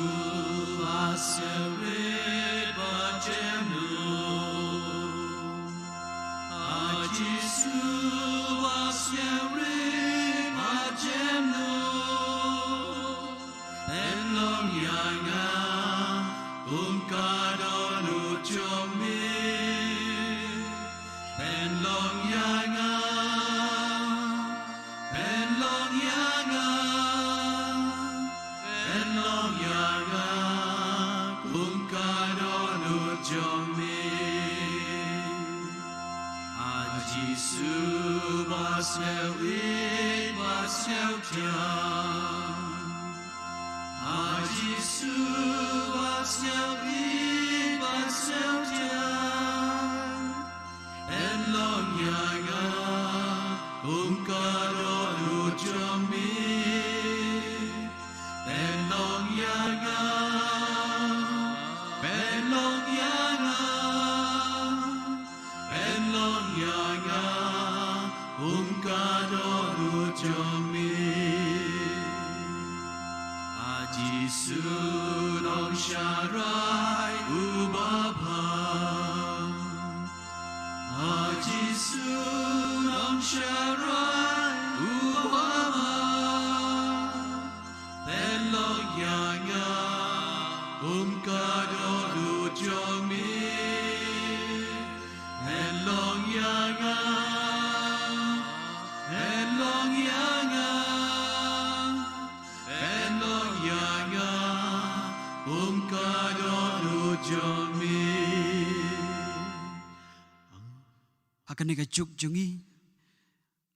Hakan ka juk jungi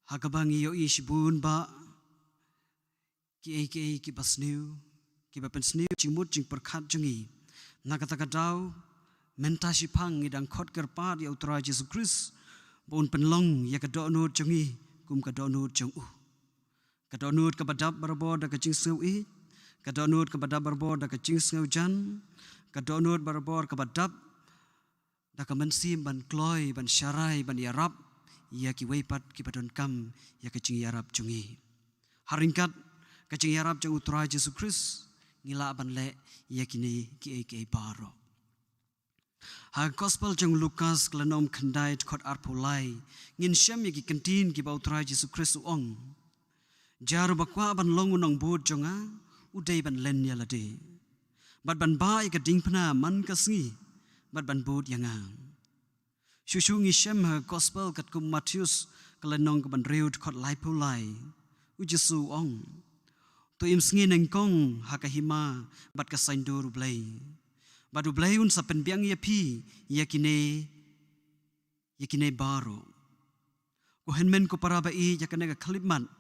hakabangi yo isbun ba ki basniu ki bapensniu jingmut jing perkhat jungi nakata daw mentasi pang idang khot kerpat ya utra Jesus Christ bon penlong ya kadonut jungi kum kadonut jung kadonut kabadab barbod da kajing seu I kadonut kabadab barbod da kajing seu jan kadonut barbod kabadab da kamansim ban kloy ban syarai ban yarab ya ki weipat ki padon kam ya kajing yarab jungi haringkat kajing yarab jung utra Jesus Christ ngila ban le ya kini ki baro ha gospel jung Lukas klanom khandai khot arpulai ngin syam ya ki kantin ki ba utra Jesus Christ ong jar bakwa ban long unong bud jonga udai ban len ya lade bat ban ba ka ding phna man ka sngi bat ban bud yanga shushu ngi shem ha gospel kat kum Matthews kalenong ka ban reud khot lai pulai u Jesu ong tu im sngi neng kong ha ka hima bat ka saindur blai badu blai un sa pen biang ya phi yakine baro ko henmen ko para ba I yakane ka khlipman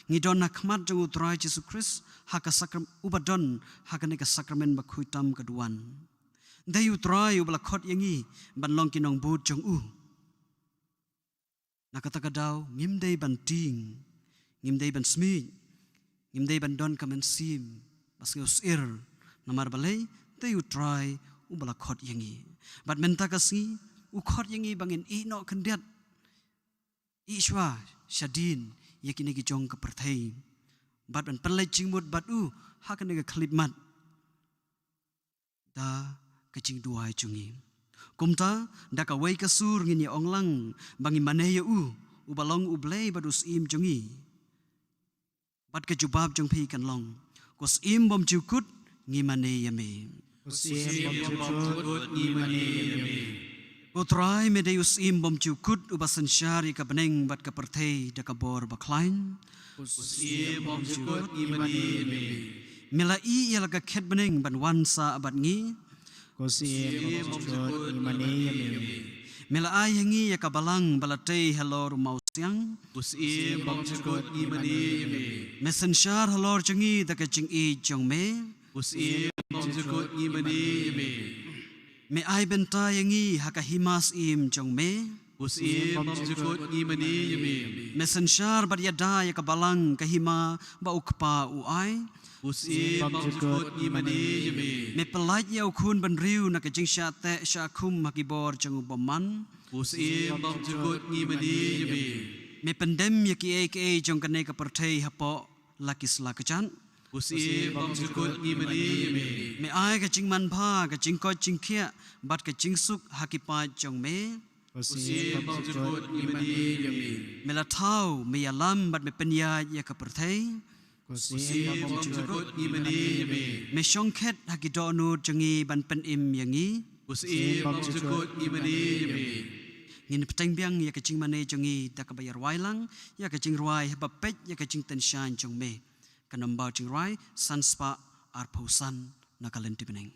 ngidon na khmat jong utrai Jesus Christ ha ka sakram ubadon ha ka ne ka sakramen ba khuitam kaduan dai utrai ubla khot yangi ban long kinong but jong nakata kadaw ngimdei ban ting ngimdei ban smi ngimdei ban don kamen sim bas ngusir namar balai dai utrai ubla khot yangi bat menta kasi u khot yangi bangin I no khandiat I shwa shadin yakini ki jong ka perthai bat ban palai chingmut bat u hakane ka khlipmat da kaching duai chungi kumta da ka wei ka sur ngini onglang bangi mane ya u balong u blei badus im chungi bat ka jubab jong phi kan long kos im bom chukut ngi mane ya me Utrai medeus im bom chukut ubasan syari ka beneng bat ka perthei da ka bor baklain bom chukut imani mila I yala ka khet beneng ban wansa abat ngi bom chukut imani mila ay hangi ya ka balang balatei halor mausyang bom chukut imani mesen syar halor changi da ka ching I jong me bom chukut imani me ai benta yangi haka himas im jong me bom chukut imani mesen syar bat yada ya ka balang ka hima ba ukpa u ai bom chukut imani me pelaj ya ukun ban riu na ka jing sha te sha khum makibor jong boman bom chukut imani me pendem ya ki e jong ka ne ka perthei hapo lakis lakajan bom chukut imani me ai ka ching man pha ka ching ko ching khia bat ka ching suk hakipa jong me bom chukut imani me la thau me ya lam bat me penya ya ka perthei bom chukut imani me shong khet hakidonu jangi ban pen im yangi bom chukut imani ngin peteng biang ya ka ching mane jangi da ka bayar wailang ya ka ching ruai ba pet ya ka ching ten shan jong me kanambau ching rai sanspa arpausan nakalenti beneng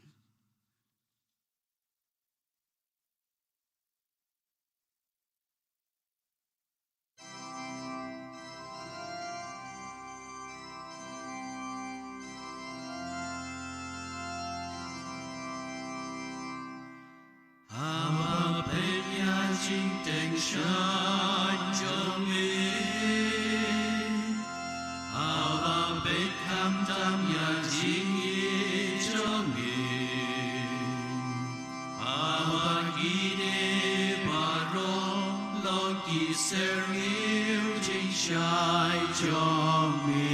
Ama penya ching teng shan jong me Ama pek ham tam ya ching ye jong me Ama gine baro long ki ser yêu ching shai jong me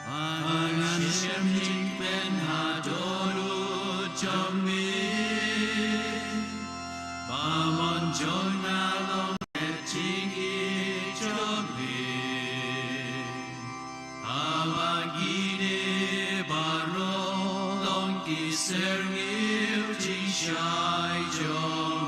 Angan shem ching ben ha doru jong me Joy kỳ ser nghiêu chính trai trong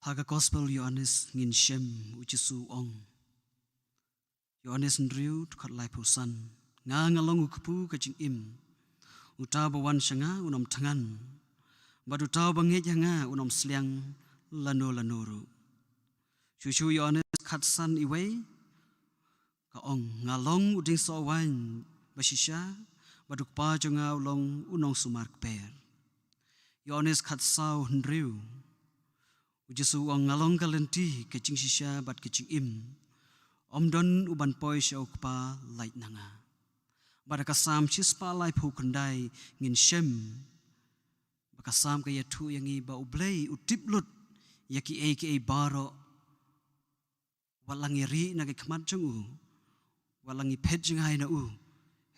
Haga Gospel Yohanes ngin shem ujisu ong. Yohanes ndriu tukat lai pusan. Nga ngalong ukupu kajing im. Utau bawan syanga unom tangan. Badu tau bangit yanga unom seliang lanu-lanuru. Cucu Yohanes katsan iwe. Ka ong ngalong uding sawan basisya. Badu kpa jonga ulong unong sumar kper. Yohanes katsau ndriu. Ujisu ang ngalong kalenti kecing sisya bat kecing im. Omdon uban poi siya ukpa light nanga. Bada kasam cispa lai pu kendai ngin shem. Bakasam kaya tu yang i ba ublay utip lut. Yaki ay baro. Walang iri nagay kamat jang u. Walang ipet jang ay na u.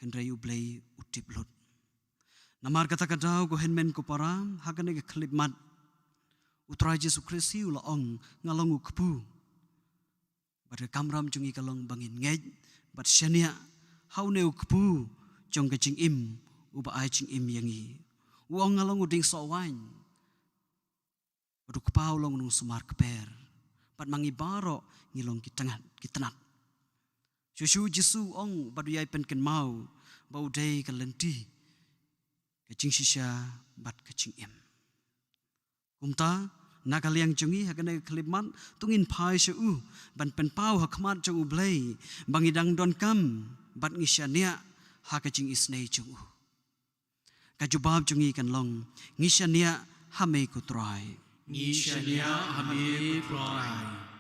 Hendray ublay utip lut. Namar kata kadaw ko henmen ko parang hagan nagay klip mat. Utrai Jesu Kristi ulaong ngalong ukpu. Bada kamram jungi kalong bangin ngej. Bat syania hau ne ukpu jong kecing im. Uba ay cing im yangi. Uong ngalong uding sawain. Badu kepau long nung sumar keper. Bat mangibaro ngilong kitanat. Susu Jesu ong badu yai penken mau. Bau day kalenti. Kecing sisya bat kecing im. Umta nakaliang jungi haganay kalimat tungin pai siya ban penpau hakmat jang ublay bangidang don kam bat ngisya niya hakajing isnay jang kajubab jungi kanlong ngisya niya hamay kutray ngisya niya hamay kutray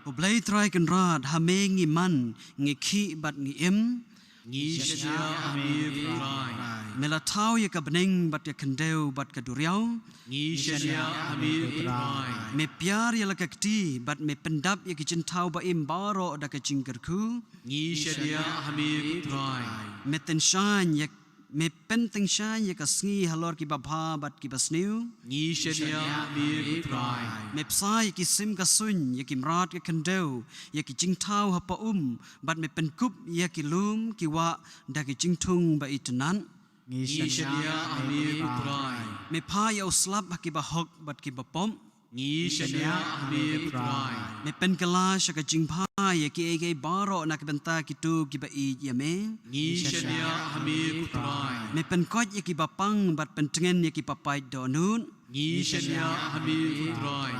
ublay try kanrad hamay ngiman ngiki bat ngiem ngisya niya hamay kutray melatau ya kabneng bat ya kendeu bat kaduriau ngisya niya hamay kutray me pyar ya lakakti bat me pendap ya kicintau ba imbaro da kacingkerku ngisya niya hamay kutray me tenshan ya me penteng shan ya kasngi halor ki babha bat ki basniu ngisya niya hamay kutray me psai ki sim kasun ya ki mrat ya kendeu ya ki cingtau hapa bat me penkup ya ki lum ki wa da ki cingtung ba itenan ngisya niya hamay kutray me pa ya uslap ki bahok bat ki bapom ngisya niya hamay kutray me penkala sya ka jingpa ya ki ege baro nak benta kitu ki ba i ya me ngisya niya hamay kutray me penkot ya ki bapang bat pentengen ya ki papai donun ngisya niya hamay kutray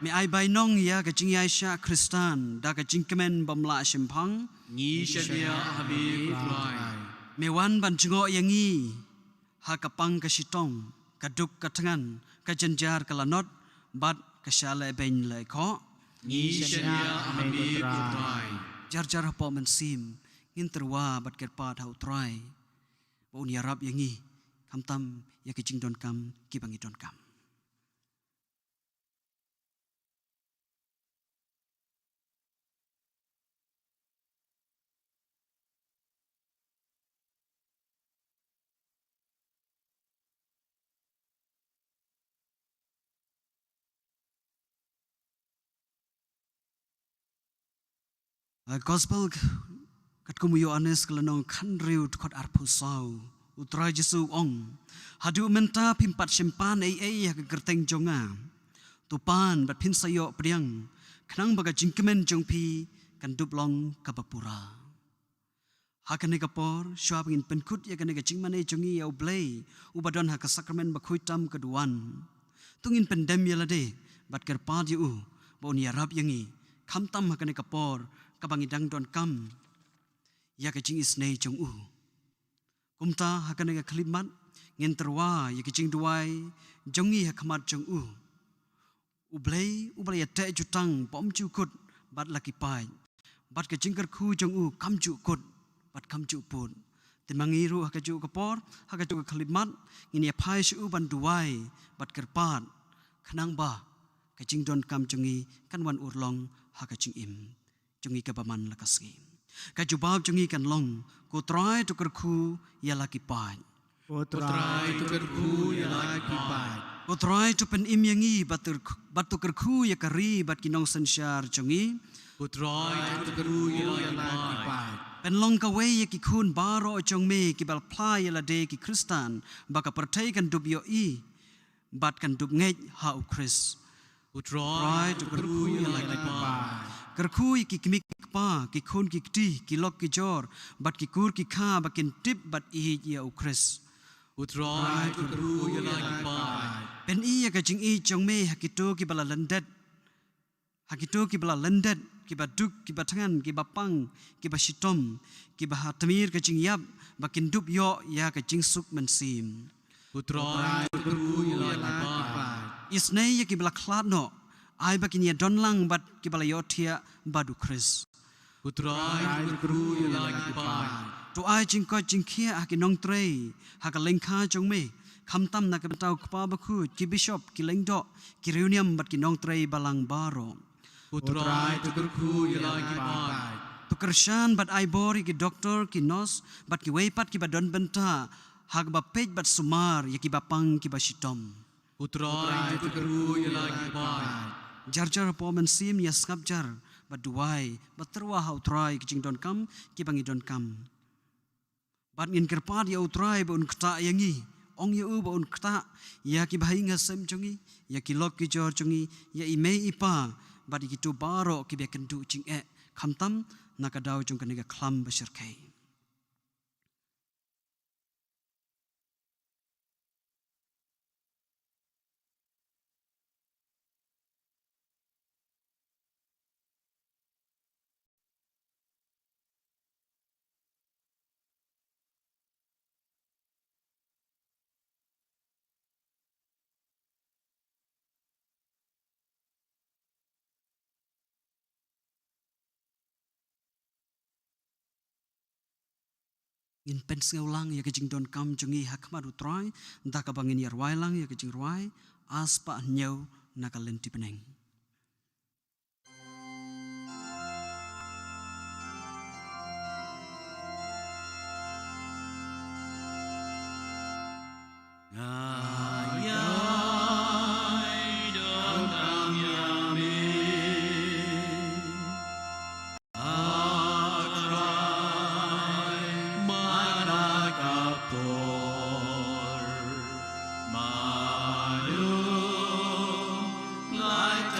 me ai bai nong ya ka jingyai sya kristan da ka jingkemen bamla shimpang ngisya niya hamay kutray me wan ban jingo yangi ha kapang ka sitong kaduk katangan ka janjar kalanot bat ka syala ben lai kho ngisya niya hamay kutray jar po mensim ngin terwa bat kerpat hau try baun yarap yangi kamtam ya ki jingdon kam ki bangi don kam Gospel kat kumu Yohanes kelenong kanriu kot arpusau utrai Jesu ong hadu menta pimpat simpan ai ke gerteng jonga tupan bat pin sayo priang kenang baga jingkemen jongpi kan dup long kapapura. Hakane kapor syua pengin penkut ya kane kacing mane jongi ya ublay ubadon haka sakramen bakhui tam keduan. Tungin pendem ya lade bat kerpad yu bon ya rab yangi kam tam hakane kapor kabangi dang don kam ya kacing isnei jong kumta hakane ka khlimat ngin terwa ya kacing duai jongi hakamat jong ublay ya te jutang pom chu kut bat laki pai bat kacing kerku jong kam chu kut bat kam chu pun temangiru hakaju kapor hakaju khlimat ngin ya pai shu ban duai bat kerpat khnang ba kacing don kam jongi kan wan urlong hakajing im jongi ka baman lakasngi kaju bab jongi kan long ko try to kerku ya laki pai Utrai tu kerku ya laki pai. ko try to pen im yangi bat tu kerku ya kari bat kinong sensyar jongi Utrai tu kerku ya laki pai. pen long ka we ki khun baro chong me ki bal plai la de ki kristan baka pertai kan dub yo i bat kan dub ngej ha u kris Utrai tu kerku ya laki pai. kerku ki kimik pa ki khun ki ti ki lok ki jor bat ki kur ki kha bakin tip bat i ya u kris Utrai tu kerku ya laki pai. pen i ya ka jing i chong me hakito ki bala landet hakito ki bala landet ki ba duk ki ba tangan ki ba pang ki ba shitom ki ba hatamir ka jing yap bakin dub yo ya ka jing suk mensim Utrai tu kerku ya laki pai. isnei ya ki bala khlat no ai bakin ya donlang bat ki bala yo thia badu kris Utrai tu kerku ya laki pai. to ai jing ko jing khia ha ki nong trei ha ka lengkha jong me kham tam na ka tau kpa ba khu ki bishop ki lengdo ki reunion bat ki nong trei balang baro Utrai tu kerku ya laki pai. to kershan bat ai bori ki doktor ki nos bat ki weipat ki badon benta hak ba pej bat sumar ya ki bapang ki basitom Utrai tu kerku ya laki pai. jar pomen sim ya skapjar bat duai bat terwa ha utrai ki jing don kam ki bangi don kam bat ngin kerpat ya utrai ba un kta yangi ong ya u ba un kta ya ki bahai ngasem jongi ya ki lok ki jor jongi ya imei ipa bat ki tu baro ki be kendu jing kham tam nakadau jong kanega khlam basirkai in pensel lang ya kejing don kam jongi hakmat utrai da ka bangin yar wai lang ya kejing ruai aspa nyau nakalenti peneng Like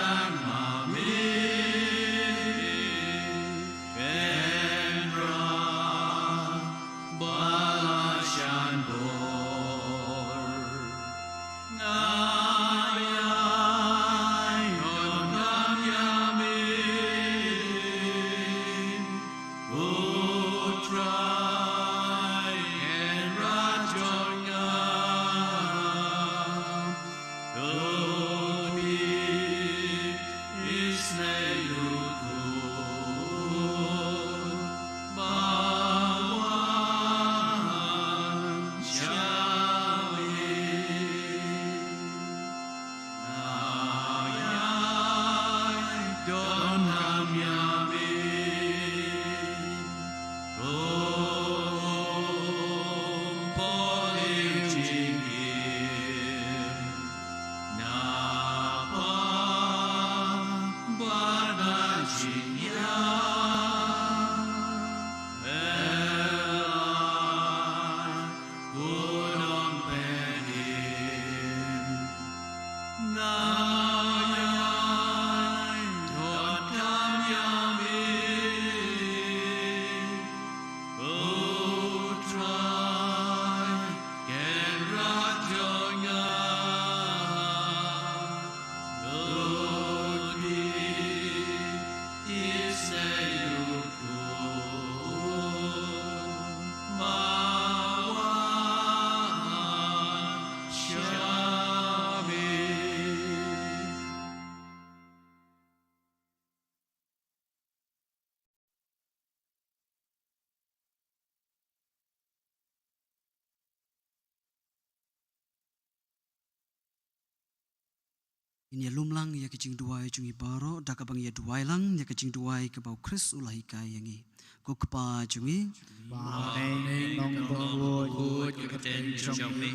Ini lumlang ya kecing duai cungi baro dak abang ya duai lang ya kecing duai ke bau Kris ulahi kai yangi. Ko kepa cungi ba neng nong bo gut ke ten chong ni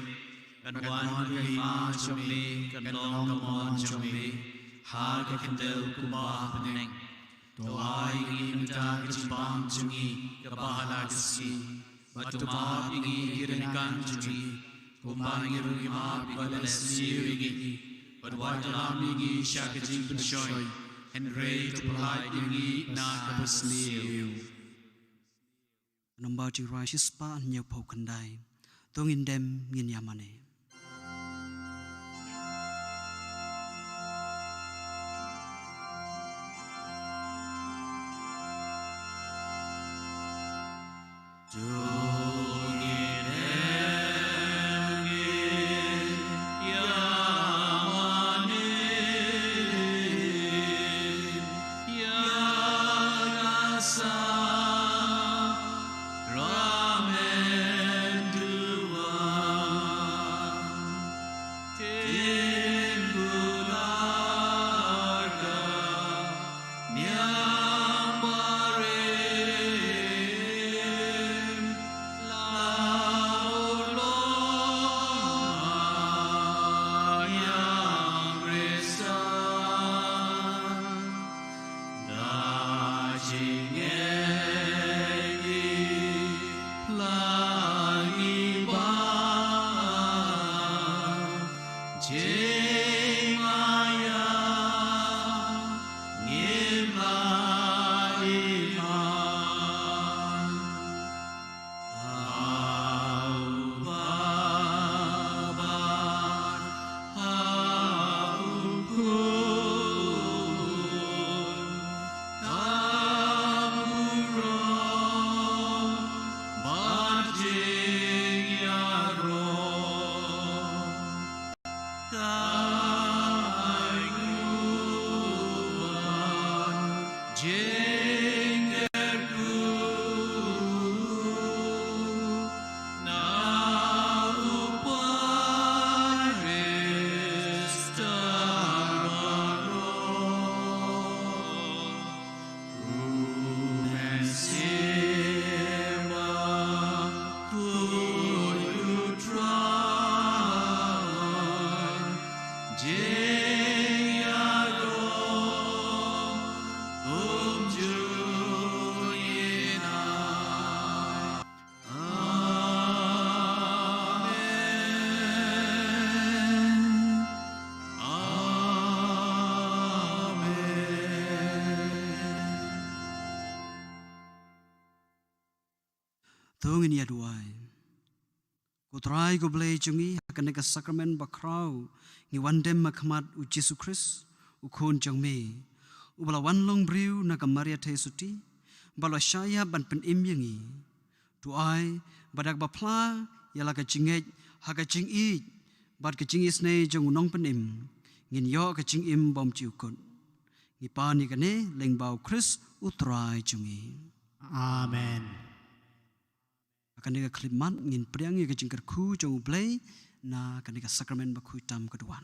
kan wan ke ma chong ni kan long ka mon chong ni ha ke kendel ku ba neng to ai ngi ta ke bang chungi ke ba la ke si batu ma ngi kiren kan chungi ku ma ngi ru ma bi le si ngi but what lam ngi sha ke jing pen shoy and ray to polite ngi na ka pasliu nombau cing rai sispa nyau pau kendai. Tongin dem ngin yamane. Tongin ya duai. Ko try ko blay cungi akan neka sakramen bakrau ni wandem makmat u Jesu Kris u kon jong me u bala wan long briu na ka Maria the suti bala syaya ban pen im yangi duai badak bapla yala ka cingej ha ka cing i bad ka cing isne jong nong pen im ngin yo ka cing im bom ciu kon ni pa ni kane leng bau Kris u try cungi. amen Akan neka klimat ngin priang ye kecing kerku jong blay na akan neka sakramen bakui tam keduan.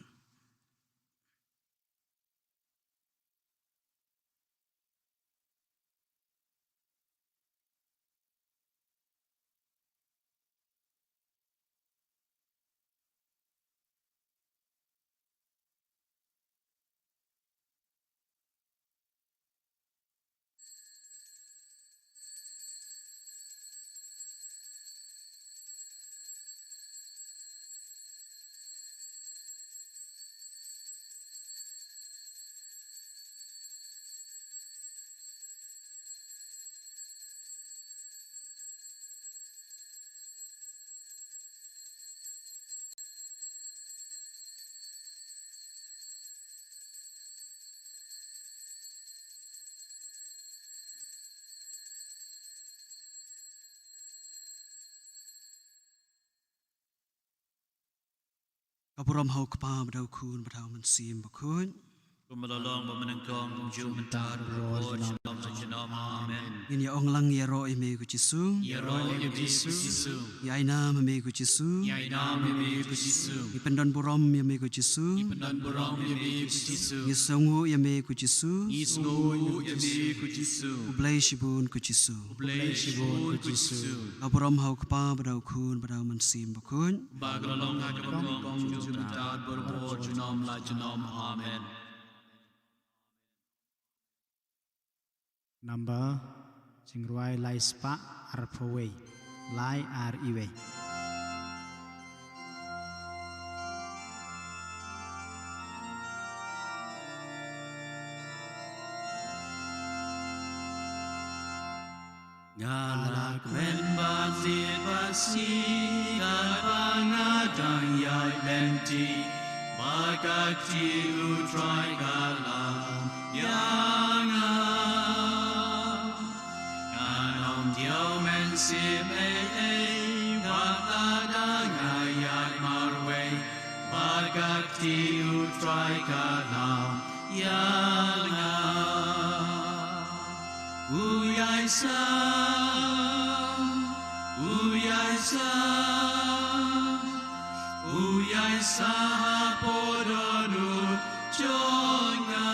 Kapuram hau kepa badau kun badau mensim bakun. Kumalolong Bamanangkong Jumentar Bro Shalom Shalom Amen. In ya ong lang ya ro ime ku Jisu. Ya roh ya Jisu. Ya ina me ku Jisu. Ya inam ya Jisu. I pendon burom ya me ku Jisu. Penan borong ya Jisu. I songu ya me ku Jisu. Isno ya Jisu. Ublay shibun ku Jisu. Blay shibun Jisu. Aburom hau kpa badau kun badau mansim bakun. Bagralong Hakabangkong Jumentar Bro Shalom Shalom Amen. Number Jingruai Lai Spa Arpaway Lai Riwe. Galak men bazir basi Kapangadang yai lenti Bagakti utrai galam Yanga Ganom diau men sim Wakladang ayat marwe Bagakti utrai galam Yanga Uyai sa podonu jonga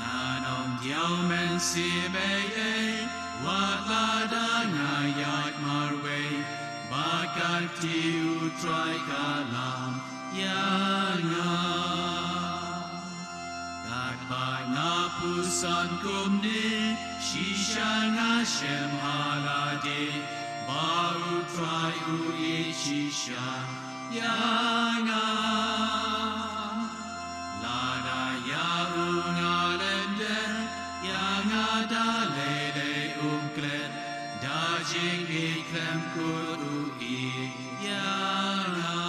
Nanom diau men si mei Wakladang ayat marwe Bagakti utrai kalam Yanga Pusan kumni Shishan Hashem halade Bau trai ui shishan Yanga Lada yaung alende Yanga dalele umklet Dajing iklem kurui Yanga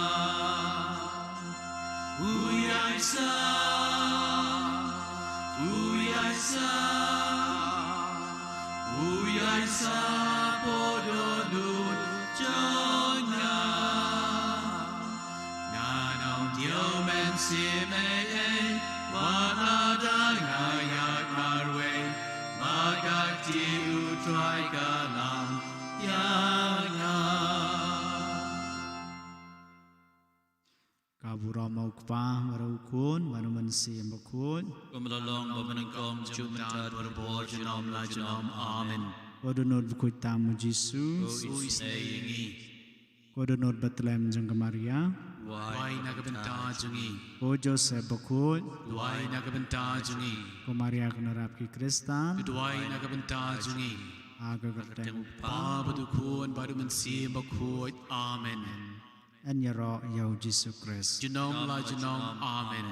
Uyaisa Uyasa podonu jonga Nanong diau men si mei Wakladang ayat marwe Bagakti utrai kalam Yanga Kaburama ukpa marukun manumansi ambakun. Kumalolong Bamanangkong Jumentar Bro Shalom Shalom Amen. Kodonod bukut tamu Jisu. Uisayengi Kodonod Bethlehem jeng Maria. Wai nagabenta jungi Ko Joseph bakut. Wai nagabenta jungi Ko Maria kenarap ki Kristan. Wai nagabenta jungi Aga kerteng. Pabadukun baru mensi bakut Amen. En yaro yau Jisu Kristus. Genom la genom Amen.